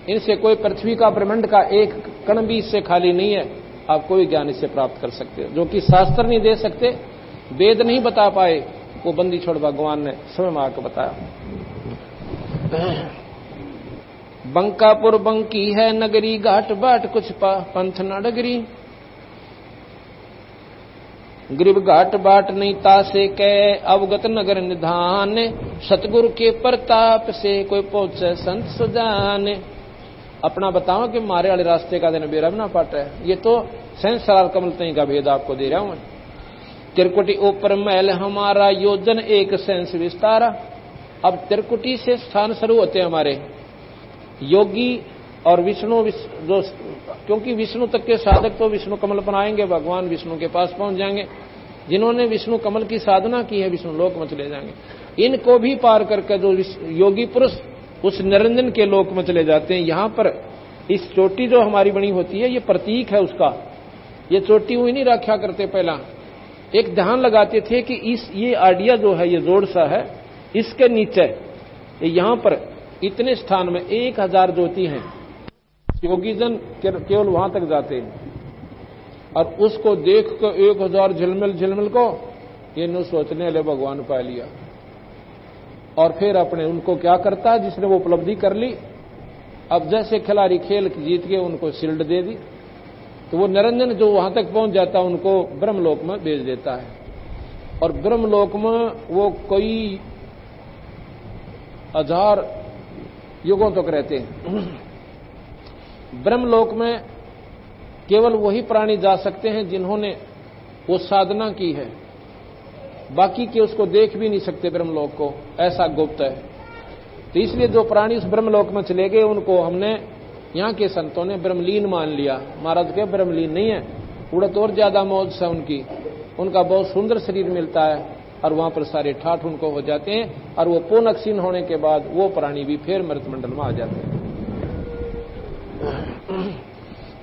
इनसे कोई पृथ्वी का ब्रह्मांड का एक कण भी इससे खाली नहीं है। आप कोई ज्ञान इससे प्राप्त कर सकते हो, जो कि शास्त्र नहीं दे सकते, वेद नहीं बता पाए, वो बंदी छोड़ भगवान ने स्वयं आकर बताया। बंकापुर बंकी है नगरी, घाट बाट कुछ पंथ न डगरी। गरीब घाट बाट नहीं तासे कै, अवगत नगर निधान। सतगुरु के प्रताप से कोई पहुंचे संत सुजान। अपना बताओ कि मारे वाले रास्ते का दिन बेरा ना पाटा है। ये तो संसार कमल तई का भेद आपको दे रहा हूं। त्रिकुटी ऊपर महल हमारा, योजन एक सेंस विस्तारा। अब त्रिकुटी से स्थान शुरू होते हैं हमारे योगी और विष्णु, जो क्योंकि विष्णु तक के साधक तो विष्णु कमल बनाएंगे, भगवान विष्णु के पास पहुंच जाएंगे। जिन्होंने विष्णु कमल की साधना की है, विष्णु लोक में चले जाएंगे। इनको भी पार करके जो योगी पुरुष उस निरंजन के लोक में चले जाते हैं। यहां पर इस चोटी जो हमारी बनी होती है, ये प्रतीक है उसका। ये चोटी हुई नहीं रखा करते, पहला एक ध्यान लगाते थे कि ये आइडिया जो है, ये जोड़ सा है, इसके नीचे यहां पर इतने स्थान में 1000 ज्योति हैं। योगीजन केवल वहां तक जाते हैं, और उसको देख कर 1000 झिलमिल को ये न सोचने ले भगवान पा लिया। और फिर अपने उनको क्या करता है, जिसने वो उपलब्धि कर ली, अब जैसे खिलाड़ी खेल जीत के उनको शील्ड दे दी, तो वो निरंजन जो वहां तक पहुंच जाता है उनको ब्रह्मलोक में भेज देता है। और ब्रह्मलोक में वो कोई 1000 युगों तक रहते हैं। ब्रह्मलोक में केवल वही प्राणी जा सकते हैं जिन्होंने वो साधना की है, बाकी के उसको देख भी नहीं सकते ब्रह्मलोक को, ऐसा गुप्त है। तो इसलिए जो प्राणी उस ब्रह्मलोक में चले गए, उनको हमने यहाँ के संतों ने ब्रह्मलीन मान लिया। महाराज के ब्रह्मलीन नहीं है, उड़त और ज्यादा मौज है उनकी, उनका बहुत सुंदर शरीर मिलता है, और वहां पर सारे ठाठ उनको हो जाते हैं, और वो पूर्ण क्षीण होने के बाद वो प्राणी भी फिर मृत मंडल में आ जाते हैं।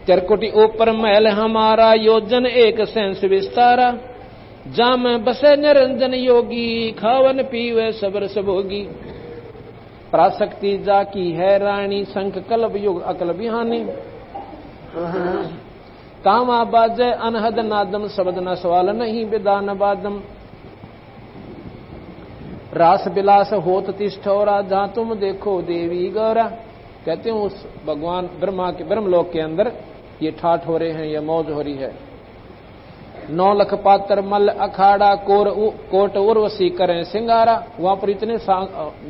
त्रिकुटी ऊपर महल हमारा, योजन एक सेंस विस्तारा। जाम बसे निरंजन योगी, खावन पीवे सबर सबोगी। पराशक्ति जा की है रानी, शंख कल्प युग अकल बिहानी। तामा बाजे अनहद नादम, शब्द न सवाल नहीं विदान बादम। रास बिलास होत तिष्ठोरा, जहां तुम देखो देवी गौरा। कहते हैं उस भगवान ब्रह्मा के ब्रह्मलोक के अंदर ये ठाठ हो रहे हैं, ये मौज हो रही है। 9 लख पात्र मल अखाड़ा, कोट उर्वशी करें सिंगारा। वहां पर इतने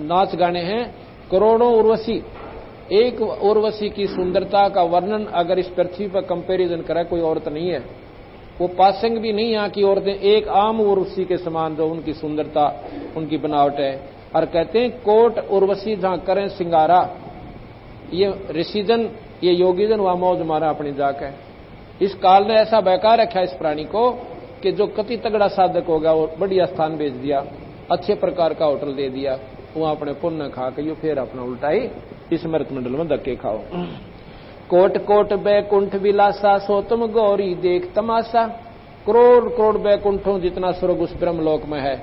नाच गाने हैं, करोड़ों उर्वशी। एक उर्वशी की सुंदरता का वर्णन अगर इस पृथ्वी पर कंपैरिजन करे कोई औरत नहीं है। वो पासंग भी नहीं यहाँ की औरतें, एक आम उर्वशी के समान जो उनकी सुंदरता, उनकी बनावट है। और कहते हैं कोट उर्वशी जहां करें सिंगारा। ये ऋषिजन, ये योगीजन वहां मौज मारा अपनी जाके। इस काल ने ऐसा बहका रखा इस प्राणी को कि जो कति तगड़ा साधक होगा वो बढ़िया स्थान भेज दिया, अच्छे प्रकार का होटल दे दिया, वहां अपने पुण्य खा के यो फिर अपना उल्टाई इस मृत मंडल में धक्के खाओ। कोट कोट बैकुंठ विलासा, सो तुम गौरी देख तमाशा। करोड़ करोड़ बैकुंठों जितना स्वर्ग उस ब्रह्मलोक में है,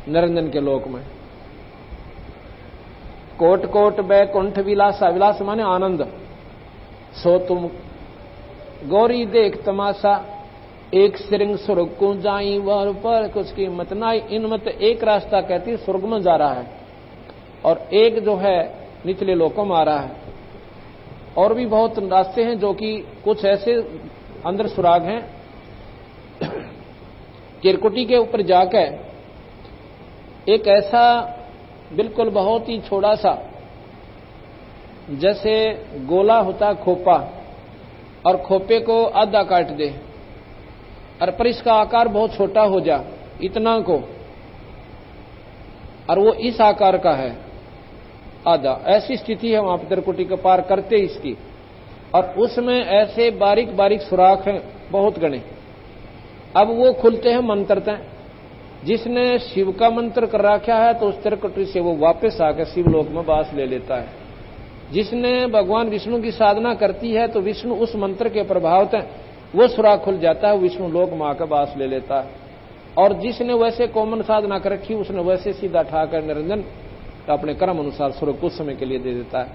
निरंजन के लोक में। कोट कोट बैकुंठ विलासा, विलास माने आनंद। सो तुम गौरी देख तमाशा, एक सिरिंग स्वर्ग को जाई वर पर कुछ कीमत नाई। इनमें तो एक रास्ता कहती है स्वर्ग में जा रहा है, और एक जो है निचले लोकों में आ रहा है। और भी बहुत रास्ते हैं जो कि कुछ ऐसे अंदर सुराग हैं। त्रिकुटी के ऊपर जाकर एक ऐसा बिल्कुल बहुत ही छोटा सा, जैसे गोला होता खोपा, और खोपे को आधा काट दे, और पर इसका आकार बहुत छोटा हो जा, इतना को, और वो इस आकार का है आधा। ऐसी स्थिति है वहां पर त्रिकुटी को पार करते इसकी। और उसमें ऐसे बारीक बारीक सुराख हैं बहुत गणे। अब वो खुलते हैं मंत्र तय। जिसने शिव का मंत्र कर रखा है तो उस त्रिकुटी से वो वापस आकर शिवलोक में वास ले लेता है। जिसने भगवान विष्णु की साधना करती है तो विष्णु उस मंत्र के प्रभाव तय वो सुराख खुल जाता है, विष्णु लोक में आकर वास ले लेता है। और जिसने वैसे कॉमन साधना कर रखी उसने वैसे सीधा ठाकर निरंजन अपने कर्म अनुसार स्वर्ग कुछ समय के लिए दे देता है।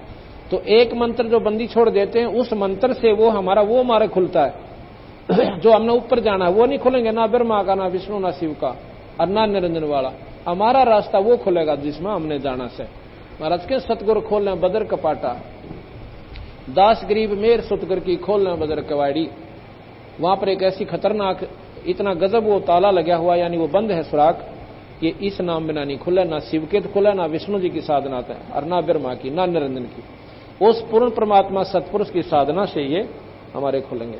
तो एक मंत्र जो बंदी छोड़ देते हैं उस मंत्र से वो हमारा वो मार्ग खुलता है जो हमने ऊपर जाना है वो नहीं खुलेंगे, ना ब्रह्मा का, ना विष्णु, ना शिव का और ना निरंजन वाला। हमारा रास्ता वो खुलेगा जिसमें हमने जाना से। महाराज के सतगुरु खोलने बदर कपाटा, दास गरीब मेर सुतगर की खोलने बदर कवाड़ी। वहां पर एक ऐसी खतरनाक इतना गजब वो ताला लगा हुआ, यानी वो बंद है सुराख, ये इस नाम बिना नहीं खुला, ना शिव के खुला, ना विष्णु जी की साधना है और ना ब्रह्मा की, ना निरंजन की। उस पूर्ण परमात्मा सत्पुरुष की साधना से ये हमारे खुलेंगे।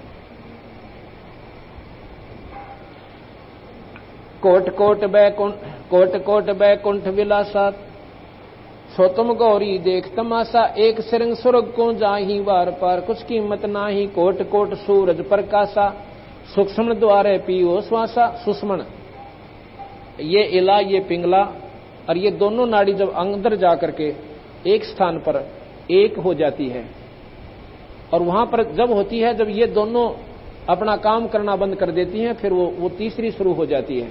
कोट कोट बैकुंठ विलासा, सो तुम गौरी देख तमाशा। एक सिरंग सुरग को जाही बार पार, कुछ कीमत नाही कोट कोट सूरज प्रकाशा। सूक्ष्म द्वारे पियो श्वासा। सुष्मण ये इला ये पिंगला और ये दोनों नाड़ी जब अंदर जाकर के एक स्थान पर एक हो जाती है, और वहां पर जब होती है जब ये दोनों अपना काम करना बंद कर देती हैं, फिर वो तीसरी शुरू हो जाती है,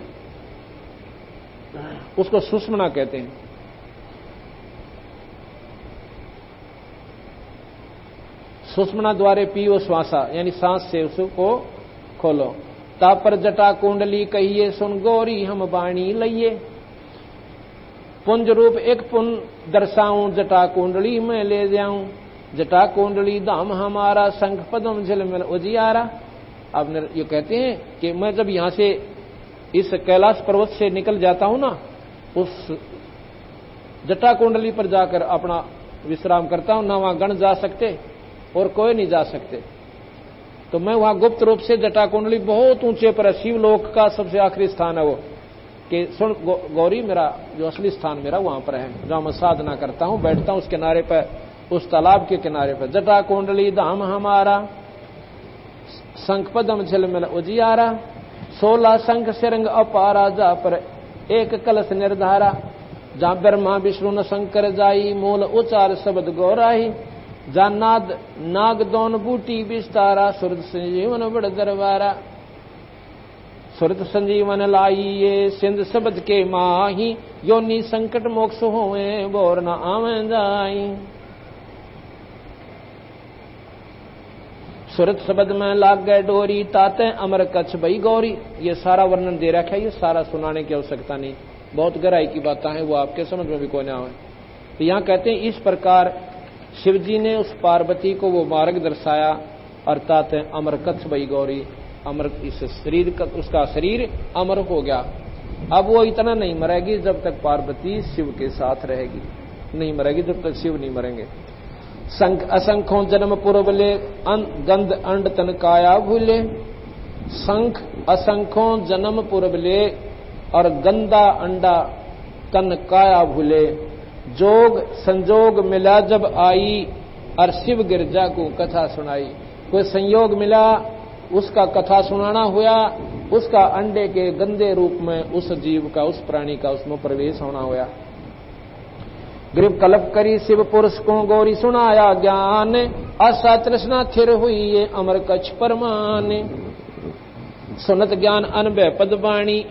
उसको सुषमना कहते हैं। सुषमना द्वारे पियो श्वासा, यानी सांस से उसको खोलो। तापर जटा कुंडली कहिए सुन गौरी हम बाणी लइए। पुंज रूप एक पुन दर्शाऊं जटा कुंडली में ले जाऊं। जटा कुंडली धाम हमारा शंख पदम झिलमिल उजियारा। अब ये कहते हैं कि मैं जब यहां से इस कैलाश पर्वत से निकल जाता हूं ना, उस जटा कुंडली पर जाकर अपना विश्राम करता हूं, ना वहां गण जा सकते और कोई नहीं जा सकते। तो मैं वहां गुप्त रूप से जटा कुंडली बहुत ऊंचे पर है, शिवलोक का सबसे आखिरी स्थान है वो, कि सुन गौरी मेरा जो असली स्थान मेरा वहां पर है, जहां मैं साधना करता हूं, बैठता हूं उस किनारे पर, उस तालाब के किनारे पर। जटा कुंडली धाम हमारा शंख पदम झिलमिल उजियारा। 16 शंख सिरंग अपारा, जा पर एक कलश निर्धारा। जहां ब्रह्मा विष्णु न शंकर जाई, मूल उचार शब्द गौराही। जा नाद नाग दोन बूटी विस्तारा, सुरत संजीवन बड़ दरबारा। सुरत संजीवन लाई ये सिंध शब्द के माही। योनि संकट मोक्ष होए बोर न आवे जाई। सुरत शब्द में लाग गए डोरी, ताते अमर कच्छ भई गौरी। ये सारा वर्णन दे रखा है, ये सारा सुनाने की आवश्यकता नहीं, बहुत गहराई की बातें हैं, वो आपके समझ में भी कोई ना आए। तो यहां कहते हैं इस प्रकार शिवजी ने उस पार्वती को वो मार्ग दर्शाया, अर्थात अमर कच्छ भई गौरी। अमर इस शरीर का उसका शरीर अमर हो गया। अब वो इतना नहीं मरेगी जब तक पार्वती शिव के साथ रहेगी, नहीं मरेगी जब तक शिव नहीं मरेंगे। संख असंख्यों जन्म पूर्वले, गंध अंड तन काया भूले। संख असंख्यों जन्म पूर्वले और गंदा अंडा तन काया भूले। जोग संजोग मिला जब आई, और शिव गिरजा को कथा सुनाई। कोई संयोग मिला, उसका कथा सुनाना हुआ, उसका अंडे के गंदे रूप में उस जीव का, उस प्राणी का उसमें प्रवेश होना हुआ। ग्रीव कल्प करी शिव पुरुष को गौरी सुनाया ज्ञान। आशा तृष्णा थिर हुई ये अमर कच्छ परमान। सुनत ज्ञान अनभय पदवाणी।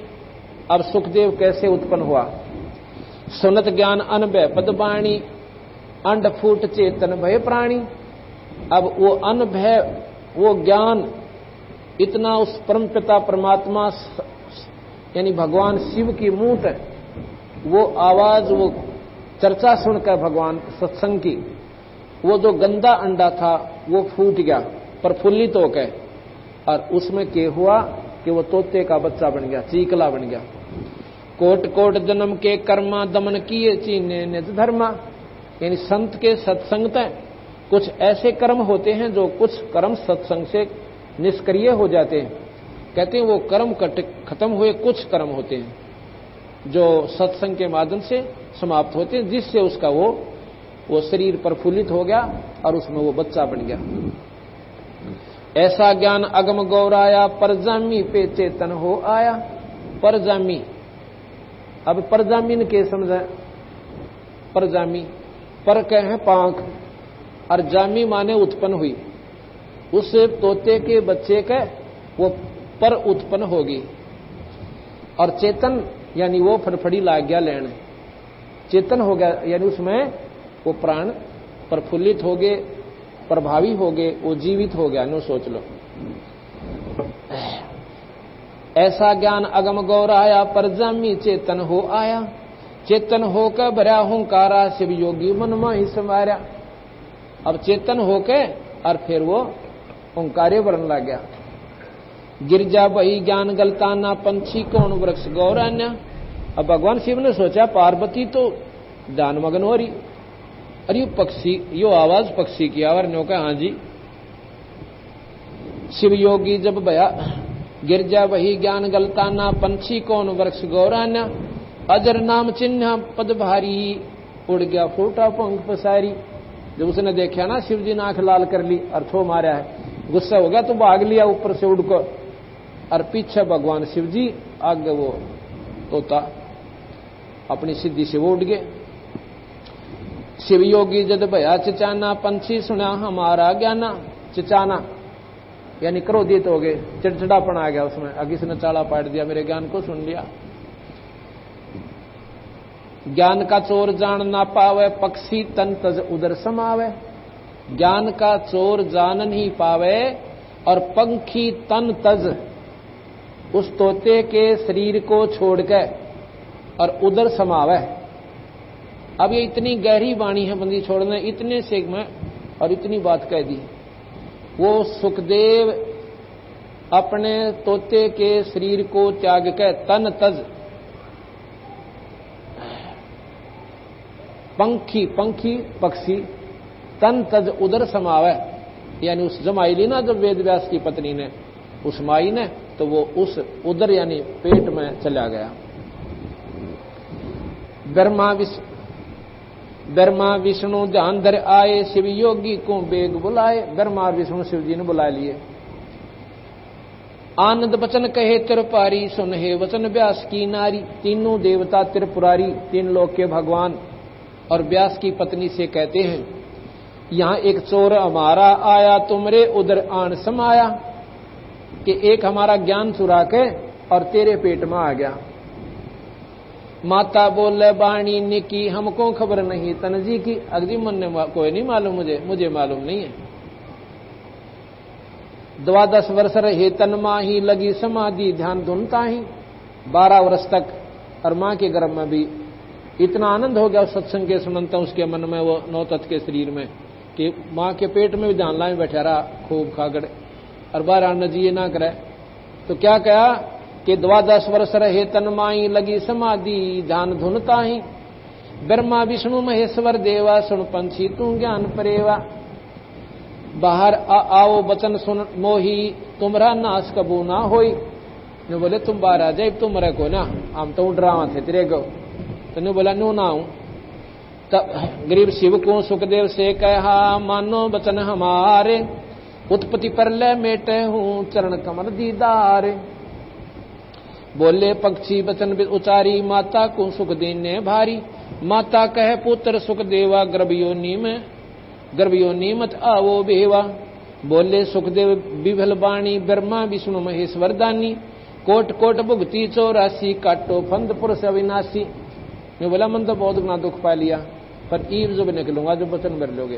अब सुखदेव कैसे उत्पन्न हुआ? सुनत ज्ञान अनभय पदवाणी, अंड फूट चेतन भय प्राणी। अब वो अनभय वो ज्ञान इतना उस परमपिता परमात्मा यानी भगवान शिव की मूठ, वो आवाज, वो चर्चा सुनकर भगवान सत्संग की, वो जो गंदा अंडा था वो फूट गया प्रफुल्लित होकर, और उसमें क्या हुआ कि वो तोते का बच्चा बन गया, चीकला बन गया। कोट कोट जन्म के कर्मा दमन किए चीने निज धर्मा। यानी संत के सत्संग तय कुछ ऐसे कर्म होते हैं जो कुछ कर्म सत्संग से निष्क्रिय हो जाते हैं। कहते हैं वो कर्म खत्म हुए, कुछ कर्म होते हैं जो सत्संग के माध्यम से समाप्त होते हैं, जिससे उसका वो शरीर प्रफुल्लित हो गया और उसमें वो बच्चा बन गया। ऐसा ज्ञान अगम गौराया, परजामी पे चेतन हो आया। परजामी, अब परजामीन के समझे। परजामी, पर कह है पांख, और जामी माने उत्पन्न हुई। उस तोते के बच्चे के वो पर उत्पन्न होगी। और चेतन यानी वो फड़फड़ी लाग गया लेने, चेतन हो गया, यानी उसमें वो प्राण प्रफुल्लित हो गए, प्रभावी हो गए, वो जीवित हो गया। नो सोच लो। ऐसा ज्ञान अगम गौराया, परजामी चेतन हो आया। चेतन होकर भरा हुंकारा, शिव योगी मन में समारा। अब चेतन होके और फिर वो ओंकारे बनने लग गया। गिरजा बही ज्ञान गलताना, पंछी कौन वृक्ष गौरान्य। अब भगवान शिव ने सोचा पार्वती तो ध्यानमग्न हो रही, अरे पक्षी, यो आवाज पक्षी की आवाज ने कहा हाँ जी। शिव योगी जब भया, गिरजा बही ज्ञान गलताना, पंछी कौन वृक्ष गौरान्य। अजर नाम चिन्ह पद भारी, उड़ गया फूटा पंख पसारी। जब उसने देखा ना शिव जी ने आंख लाल कर ली और थो मारा है, गुस्सा हो गया तो भाग लिया ऊपर से उड़कर, और पीछे भगवान शिव जी, आगे वो तोता अपनी सिद्धि से वो उड़ गए। शिव योगी जद भया चिचाना, पंछी सुना हमारा ज्ञाना। चिचाना यानी क्रोधित हो गए, चिड़चिड़ापन आ गया उसमें, अगर किसने चाला पाट दिया, मेरे ज्ञान को सुन लिया। ज्ञान का चोर जान ना पावे, पक्षी तन तज उदर समावे। ज्ञान का चोर जान नहीं पावे और पंखी तन तज, उस तोते के शरीर को छोड़कर और उदर समावे। अब ये इतनी गहरी वाणी है बंदी छोड़ने, इतने से में और इतनी बात कह दी। वो सुखदेव अपने तोते के शरीर को त्याग कर तन तज, पंखी, पंखी पक्षी, तन तज उदर समावे, यानी उस जमाई ली ना जब वेद व्यास की पत्नी ने, उस माई ने, तो वो उस उदर यानी पेट में चला गया। ब्रह्मा विष्णु ध्यान धर आए, शिव योगी को बेग बुलाए। ब्रह्मा और विष्णु शिव जी ने बुला लिए। आनंद बचन कहे त्रिपुरारी, सुन हे वचन व्यास की नारी। तीनों देवता त्रिपुरारी, तीन लोक के भगवान और व्यास की पत्नी से कहते हैं, यहां एक चोर हमारा आया, तुमरे उदर आन समाया, कि एक हमारा ज्ञान चुरा के और तेरे पेट में आ गया। माता बोले बाणी ने की, हमको खबर नहीं तन जी की। अगली मन ने कोई नहीं मालूम, मुझे मालूम नहीं है। 12 वर्ष रहे तन माही, लगी समाधि ध्यान धुनता ही। 12 वर्ष तक और मां के गर्भ में भी इतना आनंद हो गया उस सत्संग के सुनता उसके मन में, वो 9 तत्व के शरीर में, कि मां के पेट में भी ध्यान लाए बैठा रहा खूब खागड़, और 12 अन्न जी ये ना करे तो क्या कहा कि 12 वर्ष रहे तन माई, लगी समाधि ध्यान धुनता ही। ब्रह्मा विष्णु महेश्वर देवा, सुन पंछी तू ज्ञान परेवा। बाहर आओ बचन सुन मोही, तुम्हारा नाश कबू ना होई। जो बोले तुम बाहर आ जाए, तुम मरे को ना, हम तो डरावा थे तेरे को। तो बोला नो ना हूं। तब गरीब शिव को सुखदेव से कहा, मानो बचन हमारे, उत्पत्ति पर ले मेटे हूं चरण कमल दीदार। बोले पक्षी बचन उचारी, माता को सुख देने भारी। माता कहे पुत्र सुखदेवा, गर्भयोनि मत आवो बेवा। बोले सुखदेव विभल बाणी, ब्रह्मा विष्णु महेश्वर दानी। कोट कोट भुगती 84, काटो फंद पुरुष अविनाशी। मैं बोला मन तो बहुत गुना दुख पा लिया, पर ईव जब निकलूंगा जब वचन कर लोगे।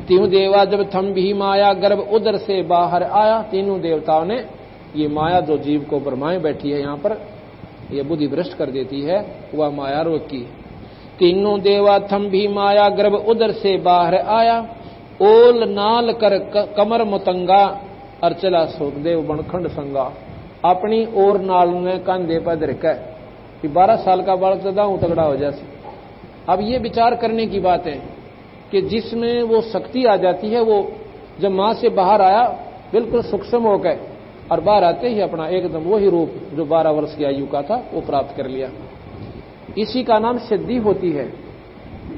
तीनों देवा जब थम भी माया, गर्भ उदर से बाहर आया। तीनों देवताओं ने ये माया जो जीव को परमाए बैठी है यहाँ पर, ये बुद्धि भ्रष्ट कर देती है, वह माया रोग की। तीनों देवा थम भी माया, गर्भ उदर से बाहर आया। ओल नाल कर कमर मुतंगा, और चला सुखदेव बनखंड संगा। अपनी ओर नाल ने कंधे पर धरकर, 12 साल का बालक सदा तगड़ा हो जाए। अब ये विचार करने की बात है कि जिसमें वो शक्ति आ जाती है, वो जब मां से बाहर आया बिल्कुल सूक्ष्म हो गए, और बाहर आते ही अपना एकदम वही रूप जो 12 वर्ष की आयु का था वो प्राप्त कर लिया। इसी का नाम सिद्धि होती है।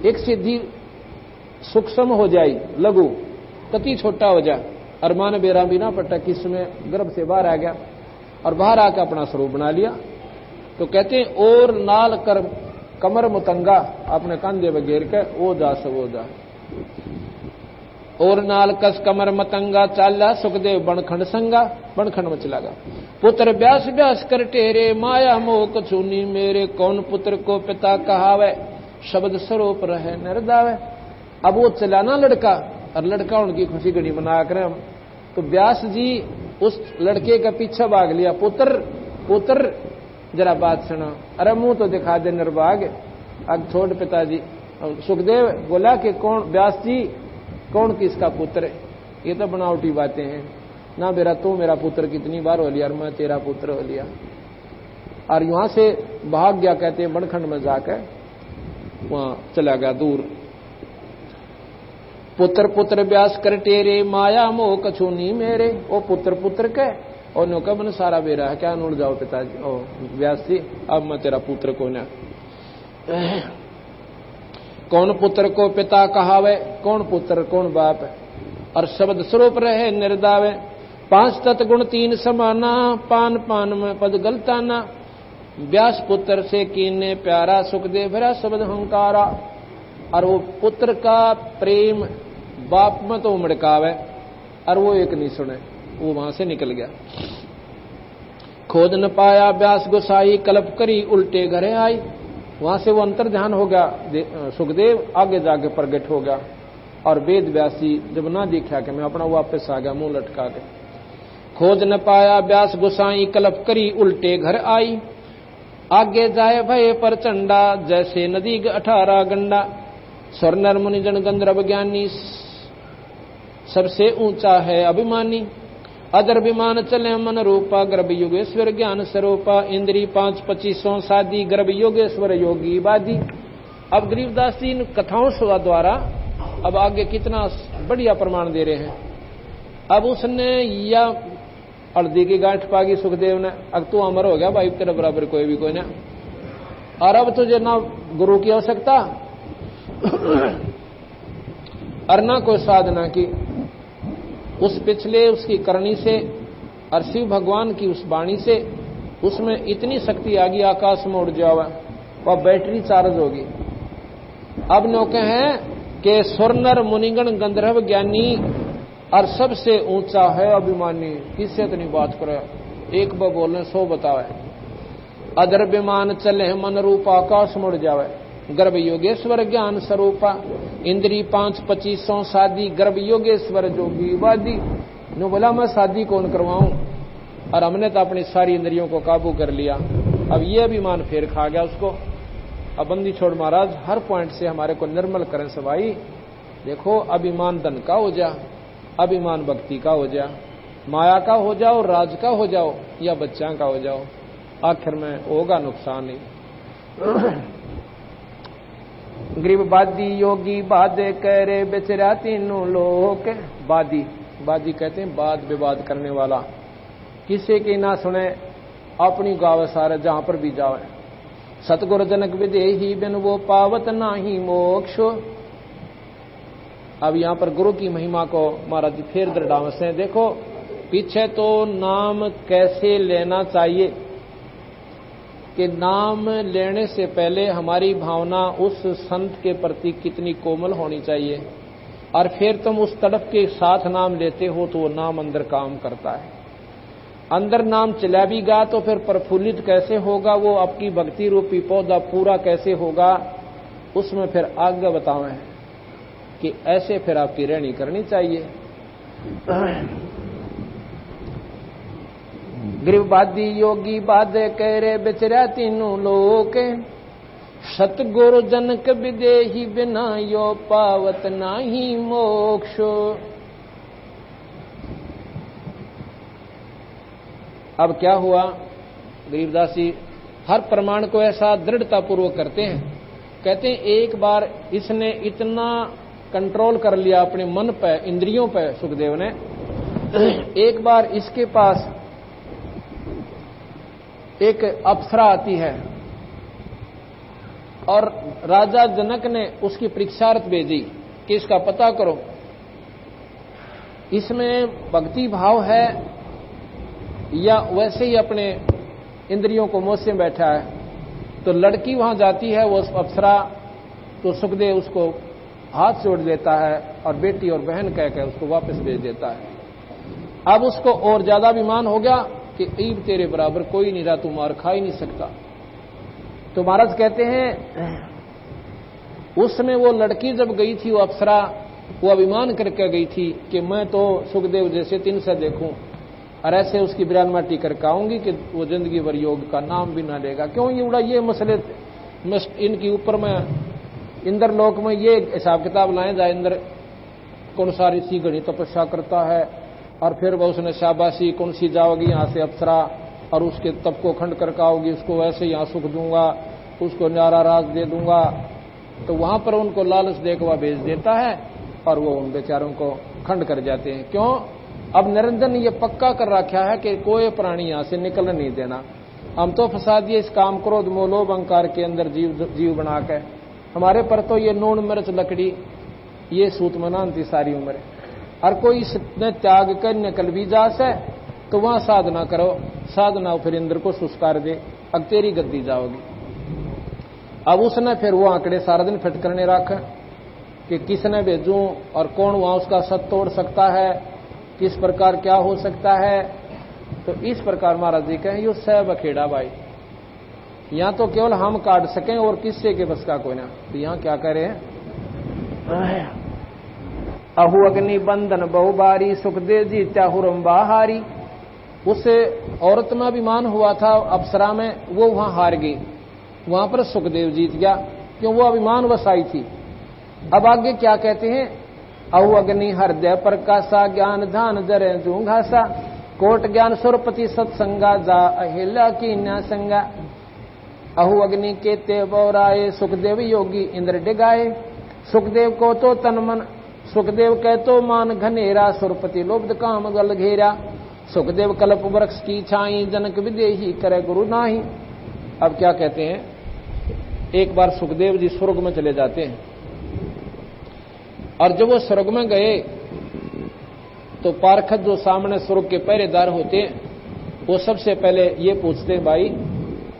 एक सिद्धि सूक्ष्म हो जाए, लघु, कति छोटा हो जाए, अरमान बेरा भी ना पट्टा किसमें गर्भ से बाहर आ गया और बाहर आकर अपना स्वरूप बना लिया। तो कहते हैं और नाल कर कमर मुतंगा, अपने कंधे बगैर के ओ जा सबो जा। और नाल कस कमर मतंगा चाला सुखदेव बनखंड संगा, बनखंड में चला गया। पुत्र ब्यास ब्यास कर टेरे माया मोह कछूनी मेरे, कौन पुत्र को पिता कहावे शब्द स्वरूप रहे नरदावे। अब वो चला ना लड़का, और लड़का उनकी खुशी घड़ी मना कर, तो व्यास जी उस लड़के का पीछे भाग लिया। पुत्र पुत्र जरा बात सुनो, अरे मुंह तो दिखा दे निर्भाग, अब छोड़ पिताजी। सुखदेव बोला कि कौन व्यास जी कौन किसका पुत्र है, ये तो बनावटी बातें हैं ना बेरा, तू मेरा पुत्र कितनी बार हो लिया और मैं तेरा पुत्र हो लिया। और यहां से भाग गया, कहते हैं बनखंड में जाकर वहां चला गया दूर। पुत्र पुत्र व्यास कर टेरे माया मोह कछूनी मेरे, ओ पुत्र पुत्र के और नो कब सारा बेरा है क्या, नूड़ जाओ पिताजी ओ व्यास जी, अब मैं तेरा पुत्र को ना। कौन पुत्र को पिता कहावे, कौन पुत्र कौन बाप, और शब्द स्वरूप रहे निर्दावे। 5 तत्गुण 3 समाना, पान पान में पद गलताना। व्यास पुत्र से कीने प्यारा, सुखदेव भरा शब्द हंकारा। और वो पुत्र का प्रेम बाप में तो उमड़कावे, और वो एक नहीं सुने, वो वहां से निकल गया। खोद न पाया व्यास गोसाई, कल्प करी उल्टे घरे आई। वहां से वो अंतर ध्यान हो गया, सुखदेव आगे जाके प्रगट हो गया। और वेद व्यासी जब ना देखा कि मैं अपना वापस आ गया मुंह लटका के। खोज न पाया व्यास गोसाई, कल्प करी उल्टे घर आई। आगे जाए भय पर चंडा, जैसे नदी 18 गंडा। स्वर नर मुनि जन गंधर्व ज्ञानी, सबसे ऊंचा है अभिमानी। अदर विमान चले मन रूपा, गर्भ योगेश्वर ज्ञान स्वरूपा। इंद्री 5 25 सादी, गर्भ योगेश्वर योगी वादी। अब गरीबदास जी इन कथाओं द्वारा अब आगे कितना बढ़िया प्रमाण दे रहे हैं। अब उसने या हल्दी की गांठ पागी सुखदेव ने, अब तू अमर हो गया भाई, तेरे बराबर कोई भी कोई ना, और अब तुझे ना गुरु की आवश्यकता और ना कोई साधना की। उस पिछले उसकी करनी से और शिव भगवान की उस वाणी से उसमें इतनी शक्ति आ गई, आकाश में उड़ जावा, वह बैटरी चार्ज होगी। अब नौके हैं कि स्वर्णर मुनिगण गंधर्व ज्ञानी और सबसे ऊंचा है अभिमानी। किससे इतनी बात करे, एक बार बोलने 100 बतावे। अदर विमान चले मन रूप, आकाश मुड़ जावे। गर्भ योगेश्वर ज्ञान स्वरूपा। इंद्री 5 25 शादी, गर्भ योगेश्वर जोगी वादी। नो बोला मैं शादी कौन करवाऊं, और हमने तो अपनी सारी इंद्रियों को काबू कर लिया। अब ये अभिमान फेर खा गया उसको। अब बंदी छोड़ महाराज हर पॉइंट से हमारे को निर्मल करें सवाई। देखो अभिमान धन का हो जा, अभिमान भक्ति का हो जा, माया का हो जाओ, राज का हो जाओ, या बच्चा का हो जाओ, आखिर में होगा नुकसान ही। गरीबवादी योगी बादे करे, बेचरा तीनों लोग। वादी, वादी कहते हैं वाद विवाद करने वाला, किसी की ना सुने, अपनी गावे सारे जहां पर भी जावे। सतगुरु जनक विदेही बिन वो पावत नाही मोक्ष। अब यहां पर गुरु की महिमा को महाराज फिर दृढ़ावस है। देखो पीछे तो नाम कैसे लेना चाहिए, कि नाम लेने से पहले हमारी भावना उस संत के प्रति कितनी कोमल होनी चाहिए, और फिर तुम उस तड़प के साथ नाम लेते हो तो वो नाम अंदर काम करता है। अंदर नाम चला भी गा तो फिर प्रफुल्लित कैसे होगा, वो आपकी भक्ति रूपी पौधा पूरा कैसे होगा, उसमें फिर आगे बतावे कि ऐसे फिर आपकी रहनी करनी चाहिए। गरीबवादी योगी बादे करे, बेचरा तीनों लोग। सतगुरु जनक विदेही बिना यो पावत नाही मोक्ष। अब क्या हुआ, गरीबदास जी हर प्रमाण को ऐसा दृढ़ता पूर्वक करते हैं। कहते हैं एक बार इसने इतना कंट्रोल कर लिया अपने मन पे, इंद्रियों पे, सुखदेव ने। एक बार इसके पास एक अप्सरा आती है और राजा जनक ने उसकी परीक्षार्थ भेजी कि इसका पता करो। इसमें भक्ति भाव है या वैसे ही अपने इंद्रियों को मोह से बैठा है? तो लड़की वहां जाती है, वो अप्सरा, तो सुखदेव उसको हाथ जोड़ देता है और बेटी और बहन कहकर उसको वापस भेज देता है। अब उसको और ज्यादा अभिमान हो गया कि ईब तेरे बराबर कोई नहीं रहा, तू मार खा ही नहीं सकता। तो महाराज कहते हैं उसमें वो लड़की जब गई थी, वो अप्सरा, वो अभिमान करके गई थी कि मैं तो सुखदेव जैसे 300 देखूं और ऐसे उसकी बिरान माटी करके आऊंगी कि वो जिंदगी भर योग का नाम भी ना लेगा। क्यों ये उड़ा ये मसले इनके ऊपर में इंद्र लोक में ये हिसाब किताब लाए जाए, इंद्र कौन सा ऋषि घनी तपस्या करता है और फिर वह उसने शाबाशी कौन सी जाओगी यहाँ से अप्सरा और उसके तप को खंड करके आओगी, उसको वैसे यहाँ सुख दूंगा, उसको न्यारा राज दे दूंगा। तो वहां पर उनको लालच देकर वह भेज देता है और वो उन बेचारों को खंड कर जाते हैं। क्यों? अब निरंजन ने ये पक्का कर रखा है कि कोई प्राणी यहां से निकल नहीं देना। हम तो फंसा दिए इस काम क्रोध मोह लोभ अहंकार के अंदर जीव बना के। हमारे पर तो ये नून मिर्च लकड़ी ये सूत मनाती सारी उम्र। हर कोई इसने त्याग कर निकल भी जा से तो वहां साधना करो, साधना फिर इंद्र को सुस्कार दे, अब तेरी गद्दी जाओगी। अब उसने फिर वो आंकड़े सारा दिन फिट करने रखा कि किसने भेजूं और कौन वहां उसका सत तोड़ सकता है, किस प्रकार क्या हो सकता है। तो इस प्रकार महाराज जी कहें यो सब अखेड़ा भाई, यहां तो केवल हम काट सकें और किससे के बस का कोई ना। तो यहां क्या कह रहे हैं, अहु अग्नि बंधन बहुबारी सुखदेव जी त्याहुरम बाहारी। उससे औरत में अभिमान हुआ था अप्सरा में, वो वहां हार गई, वहां पर सुखदेव जीत गया, क्यों वो अभिमान वसाई थी। अब आगे क्या कहते हैं, अहु अग्नि हृदय प्रकाशा ज्ञान धान जरे जूंघासा कोट ज्ञान सुरपति सत्संगा जा अहिल्या की न्या संगा। अहु अग्नि के ते बौराए सुखदेव योगी इंद्र डिगाए। सुखदेव को तो तन मन सुखदेव कह तो मान घनेरा सुरपति लोभ काम गल घेरा। सुखदेव कल्प वृक्ष की छाई जनक विदेही करे गुरु नाही। अब क्या कहते हैं, एक बार सुखदेव जी स्वर्ग में चले जाते हैं और जब वो स्वर्ग में गए तो पार्षद जो सामने स्वर्ग के पहरेदार होते हैं वो सबसे पहले ये पूछते हैं, भाई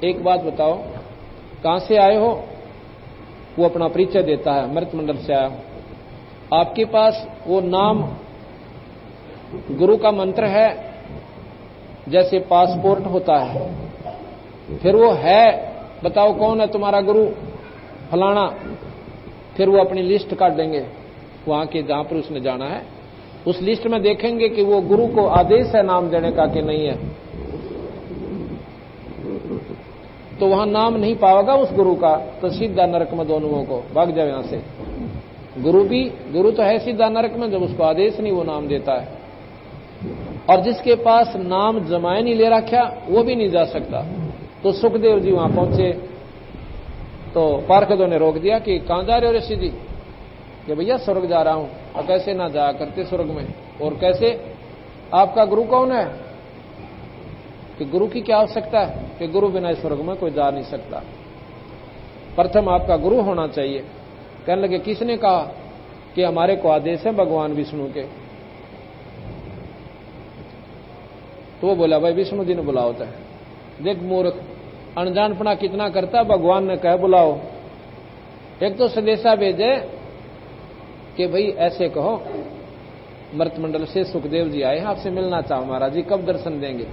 एक बात बताओ कहां से आए हो। वो अपना परिचय देता है, मृत मंडल से आया हूं। आपके पास वो नाम गुरु का मंत्र है जैसे पासपोर्ट होता है, फिर वो है बताओ कौन है तुम्हारा गुरु, फलाना। फिर वो अपनी लिस्ट काट देंगे वहां के जहां पर उसने जाना है, उस लिस्ट में देखेंगे कि वो गुरु को आदेश है नाम देने का कि नहीं है। तो वहां नाम नहीं पाएगा उस गुरु का तो सीधा नरक में दोनों को भाग जाए यहां से। गुरु तो है सीधा नरक में जब उसको आदेश नहीं वो नाम देता है। और जिसके पास नाम जमाए नहीं ले रखा वो भी नहीं जा सकता। तो सुखदेव जी वहां पहुंचे तो पार्षदों ने रोक दिया कि कहां जा रहे हो ऋषि जी, कि भैया स्वर्ग जा रहा हूं। और कैसे ना जाया करते स्वर्ग में, और कैसे, आपका गुरु कौन है, कि गुरु की क्या आवश्यकता है, कि गुरु बिना स्वर्ग में कोई जा नहीं सकता, प्रथम आपका गुरु होना चाहिए। कहने लगे किसने कहा, कि हमारे को आदेश है भगवान विष्णु के। तो वो बोला भाई विष्णु जी ने बुला होता है। देख मूर्ख अनजानपना कितना करता, भगवान ने कहा बुलाओ। एक तो संदेशा भेजे कि भाई ऐसे कहो मृत मंडल से सुखदेव जी आए हैं, आपसे मिलना चाहो महाराज जी, कब दर्शन देंगे।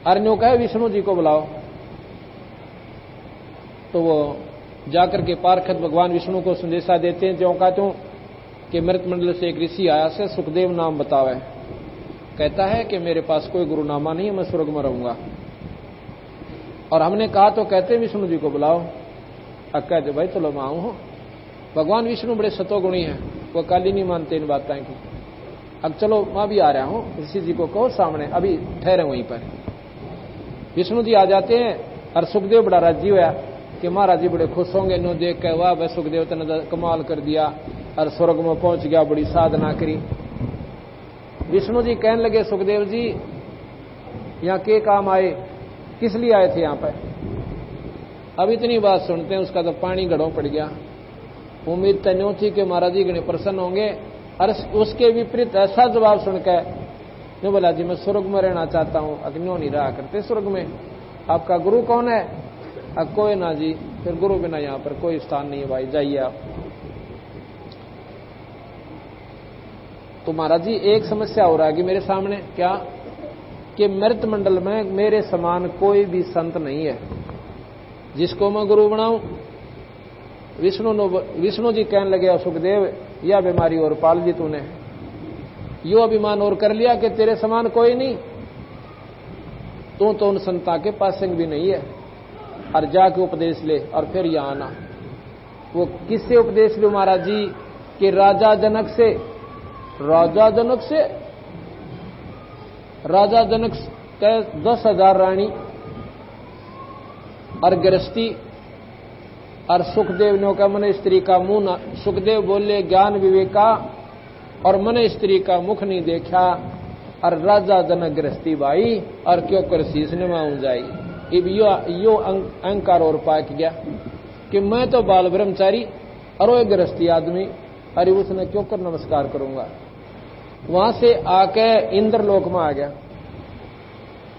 अर्ण्यो कहे विष्णु जी को बुलाओ। तो वो जाकर के पार्षद भगवान विष्णु को संदेशा देते हैं ज्यों का त्यों कि मृत मंडल से एक ऋषि आया से सुखदेव नाम बतावे। कहता है कि मेरे पास कोई गुरुनामा नहीं है, मैं स्वर्ग में रहूंगा। और हमने कहा तो कहते विष्णु जी को बुलाओ। अब कहते भाई चलो मैं आऊं हूं। भगवान विष्णु बड़े सतोगुणी हैं, वो काली नहीं मानते इन बातें की। अब चलो मैं भी आ रहा हूं, ऋषि जी को कहो सामने, अभी ठहरे वहीं पर। विष्णु जी आ जाते हैं और सुखदेव बड़ा राजी हुआ कि महाराज जी बड़े खुश होंगे नो देख के, वाह भाई सुखदेव ने कमाल कर दिया और स्वर्ग में पहुंच गया, बड़ी साधना करी। विष्णु जी कहने लगे सुखदेव जी यहाँ के काम आए, किस लिए आए थे यहाँ पर। अब इतनी बात सुनते हैं उसका तो पानी घड़ों पड़ गया। उम्मीद तन्यों थी कि महाराज जी गणे प्रसन्न होंगे और उसके विपरीत ऐसा जवाब सुनकर ने बोला जी मैं स्वर्ग में रहना चाहता हूं। अग्नियों नहीं रहा करते स्वर्ग में। आपका गुरु कौन है? कोई ना जी। फिर गुरु बिना यहां पर कोई स्थान नहीं है भाई, जाइए आप। तो महाराज जी एक समस्या हो रहा है कि मेरे सामने क्या कि मृत मंडल में मेरे समान कोई भी संत नहीं है जिसको मैं गुरु बनाऊं। विष्णु जी कहने लगे सुखदेव यह बीमारी और पाल दी तूने, यो अभिमान और कर लिया कि तेरे समान कोई नहीं। तू तो उन संता के पास संग भी नहीं है और जाके उपदेश ले और फिर यहां आना। वो किससे उपदेश लो महाराज जी? कि राजा जनक से। राजा जनक से? राजा जनक के 10,000 रानी और गृहस्थी और सुखदेव ने का मन स्त्री का मुंह न, सुखदेव बोले ज्ञान विवेका और मन स्त्री का मुख नहीं देखा। और राजा जनक गृहस्थी भाई और क्यों कर शीश ने माऊं जाई। इब यो अहंकार और पाक गया कि मैं तो बाल ब्रह्मचारी और वो गृहस्थी आदमी, अरे उसने क्यों कर नमस्कार करूंगा। वहां से आके इंद्रलोक में आ गया।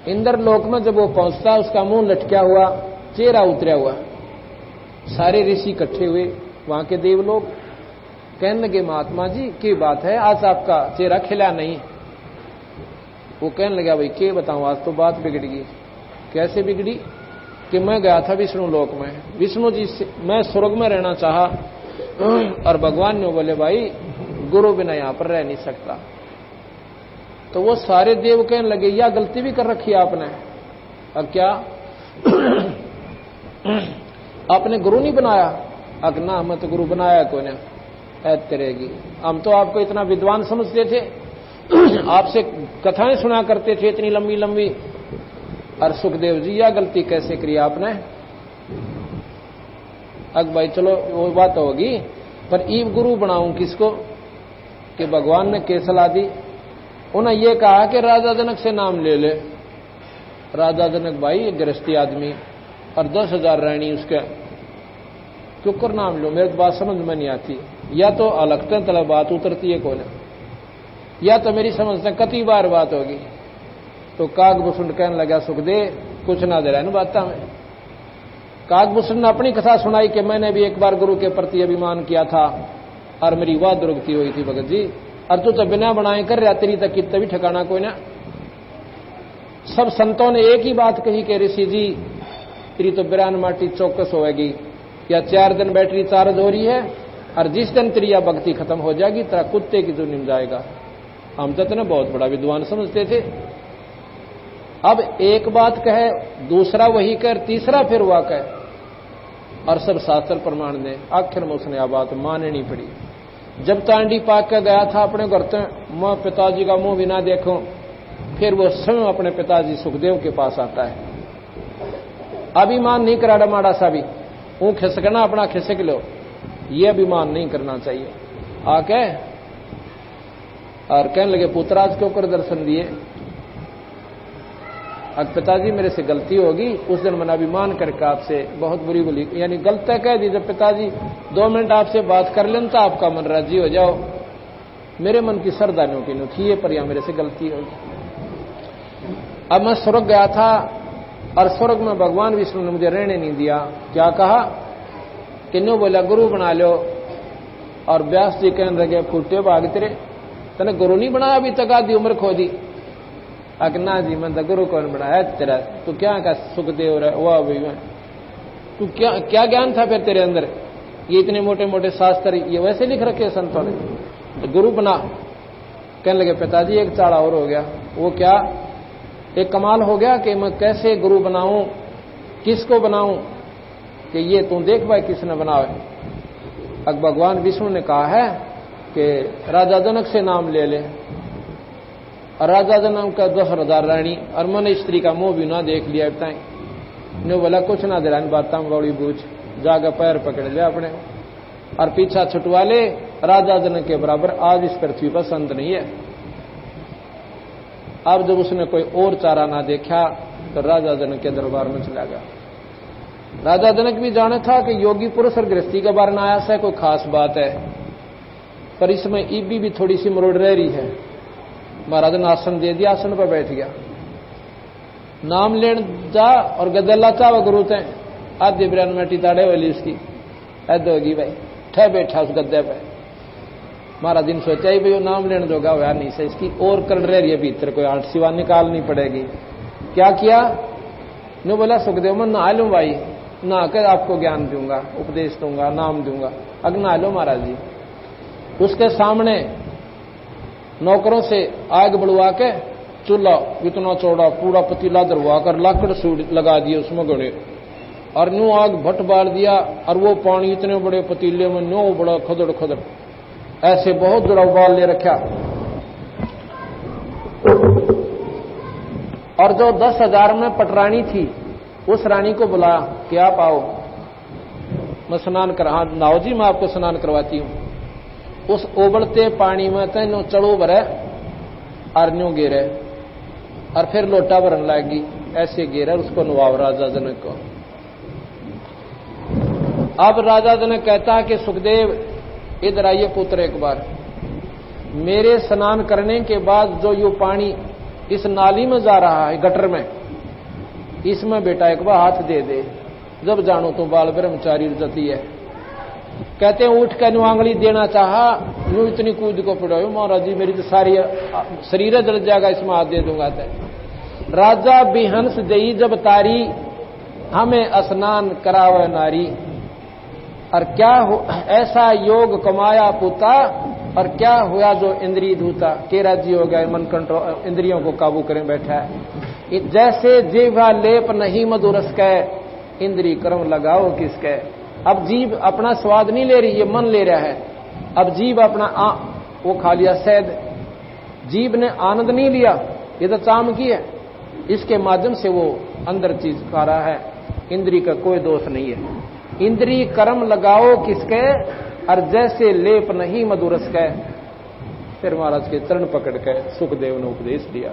इंद्रलोक में जब वो पहुंचता उसका मुंह लटका हुआ, चेहरा उतरा हुआ, सारे ऋषि इकट्ठे हुए वहां के देवलोक। कहने लगे महात्मा जी की बात है, आज आपका चेहरा खिला नहीं। वो कहने लगा भाई क्या बताऊं, आज तो बात बिगड़ गई। कैसे बिगड़ी? कि मैं गया था विष्णु लोक में, विष्णु जी से मैं स्वर्ग में रहना चाहा और भगवान ने बोले भाई गुरु बिना यहां पर रह नहीं सकता। तो वो सारे देव कहने लगे यह गलती भी कर रखी है आपने। अब क्या आपने गुरु नहीं बनाया? अगना हमें तो गुरु बनाया कोई ने तेरेगी। हम तो आपको इतना विद्वान समझते थे, आपसे कथाएं सुना करते थे इतनी लंबी लंबी। और सुखदेव जी यह गलती कैसे करी आपने? अब भाई चलो वो बात होगी, पर ईब गुरु बनाऊं किसको? कि भगवान ने क्या सलाह दी? उन्हें यह कहा कि राजा जनक से नाम ले ले। राजा जनक भाई गृहस्थी आदमी और 10,000 रानी उसके, क्यों कर नाम लो? मेरे तो बात समझ में नहीं आती। या तो अलगते तलब बात उतरती है कौन, या तो मेरी समझ से कती बार बात होगी। तो काकभूषण कहने लगा सुखदेव कुछ ना दे रहा है बात में। काकभूषण ने अपनी कथा सुनाई कि मैंने भी एक बार गुरु के प्रति अभिमान किया था और मेरी वाद दुर्गति हुई थी भगत जी, और तू तो बिना बनाए कर रहा, तेरी तक कितना भी ठिकाना कोई ना। सब संतों ने एक ही बात कही कि ऋषि जी तेरी तो बिरान माटी चौकस होगी, या 4 दिन बैटरी चार्ज हो रही है और जिस दिन तेरी या भक्ति खत्म हो जाएगी तेरा कुत्ते की जो निम जाएगा। हम तो इतना बहुत बड़ा विद्वान समझते थे। अब एक बात कहे, दूसरा वही कह, तीसरा फिर वह कहे, और सब शास्त्र प्रमाण ने। आखिर में उसने यह बात माननी पड़ी। जब तांडी पाक के गया था अपने घर से, मैं पिताजी का मुंह भी ना देखूं, फिर वो स्वयं अपने पिताजी सुखदेव के पास आता है। अभिमान नहीं करा डमाड़ा सा भी, वो खिसकना अपना खिसक लो, ये अभिमान नहीं करना चाहिए। आके और कहने लगे पुत्राज क्यों कर दर्शन दिए? अब पिताजी मेरे से गलती होगी, उस दिन मैंने अभिमान करके आपसे बहुत बुरी बोली, यानी गलत कह दी। जब पिताजी 2 मिनट आपसे बात कर लें तो आपका मन राजी हो जाओ, मेरे मन की श्रद्धा नहीं थी ये, पर यह मेरे से गलती होगी। अब मैं स्वर्ग गया था और स्वर्ग में भगवान विष्णु ने मुझे रहने नहीं दिया। क्या कहा? किन्नू बोला गुरु बना लो, और व्यास जी कहने लगे फूटे भाग तेरे, तने गुरु नहीं बनाया अभी तक, आधी उम्र खो दी। अगना जी मैं तो गुरु कौन बनाया तेरा? तू क्या का सुखदेव रहा हुआ भाई मैं, तू क्या ज्ञान था फिर तेरे अंदर? ये इतने मोटे मोटे शास्त्र ये वैसे लिख रखे संतों ने, तो गुरु बना। कहने लगे पिताजी एक चाड़ा और हो गया। वो क्या? एक कमाल हो गया कि मैं कैसे गुरु बनाऊं, किसको बनाऊं? कि ये तू देख भाई किसने बनावे। अब भगवान विष्णु ने कहा है कि राजा जनक से नाम ले ले, और राजा जनक का 10,000 रानी और मन स्त्री का मुंह भी ना देख लिया। बताए ने बोला कुछ ना दे रहा बात बड़ी बूझ, जाकर पैर पकड़ ले अपने और पीछा छुटवा ले। राजा जनक के बराबर आज इस पृथ्वी पर संत नहीं है। अब जब उसने कोई और चारा ना देखा तो राजा जनक के दरबार में चला गया। राजा जनक भी जाने था कि योगी पुरुष और गृहस्थी के बारे में आया से कोई खास बात है, पर इसमें ईबी भी थोड़ी सी मरोड़ रह रही है। महाराज ने आसन दे दिया, आसन पर बैठ गया। नाम लेन जा और गदला चाव गुरु ते आधे बिरान में टिताड़े वाली उसकी ऐद होगी भाई, ठह बैठा उस गद्दे पे। महाराज ने सोचा ही भाई वो नाम लेने जोगा हुआ नहीं से, इसकी और कर रही है भीतर कोई आठ सिवा निकालनी पड़ेगी। क्या किया, नो बोला सुखदेव मैं नहा लूं भाई, नहा कर आपको ज्ञान दूंगा, उपदेश दूंगा, नाम दूंगा। अग नहा लो महाराज जी। उसके सामने नौकरों से आग बढ़वा के चूल्हा इतना चौड़ा पूरा पतीला दरवा कर लाकड़ सूट लगा दिए उसमें गड़े, और न्यू आग भट्ट बार दिया, और वो पानी इतने बड़े पतीले में न्यू बड़ा खदड़ खदड़ ऐसे बहुत बड़ा उबाल ले रखा। और जो 10,000 में पटरानी थी उस रानी को बुलाया कि आप आओ, मैं स्नान कर, हाँ नाओ जी मैं आपको स्नान करवाती हूं। उस उबलते पानी में तेनो चढ़ो भरे और न्यू गिरे, और फिर लोटा भरन लागी, ऐसे गिरे उसको नवाब राजा जनक को। अब राजा जनक कहता है कि सुखदेव इधर आइए पुत्र एक बार, मेरे स्नान करने के बाद जो ये पानी इस नाली में जा रहा है गटर में, इसमें बेटा एक बार हाथ दे दे, जब जानो तो बाल ब्रह्मचारी जती है। कहते हैं उठ कर आंगली देना चाहा, यूं इतनी कूद को पड़ो, महाराज जी मेरी तो सारी शरीर जल जाएगा, इसमें हाथ दे दूंगा। राजा बिहंस दई जब तारी, हमें स्नान करावे नारी। और क्या ऐसा योग कमाया पुता, और क्या हुआ जो इंद्रिय धूता, के राजी हो गए, मन कंट्रोल इंद्रियों को काबू करें बैठा है। जैसे जीवा लेप नहीं मधुरस के, इंद्रिय कर्म लगाओ किसके। अब जीव अपना स्वाद नहीं ले रही, ये मन ले रहा है। अब जीव अपना वो खा लिया शहद, जीव ने आनंद नहीं लिया, ये तो चाम की है, इसके माध्यम से वो अंदर चीज खा रहा है। इंद्रिय का कोई दोष नहीं है। इंद्रिय कर्म लगाओ किसके, और जैसे लेप नहीं मधुरस के। फिर महाराज के चरण पकड़ के सुखदेव ने उपदेश दिया।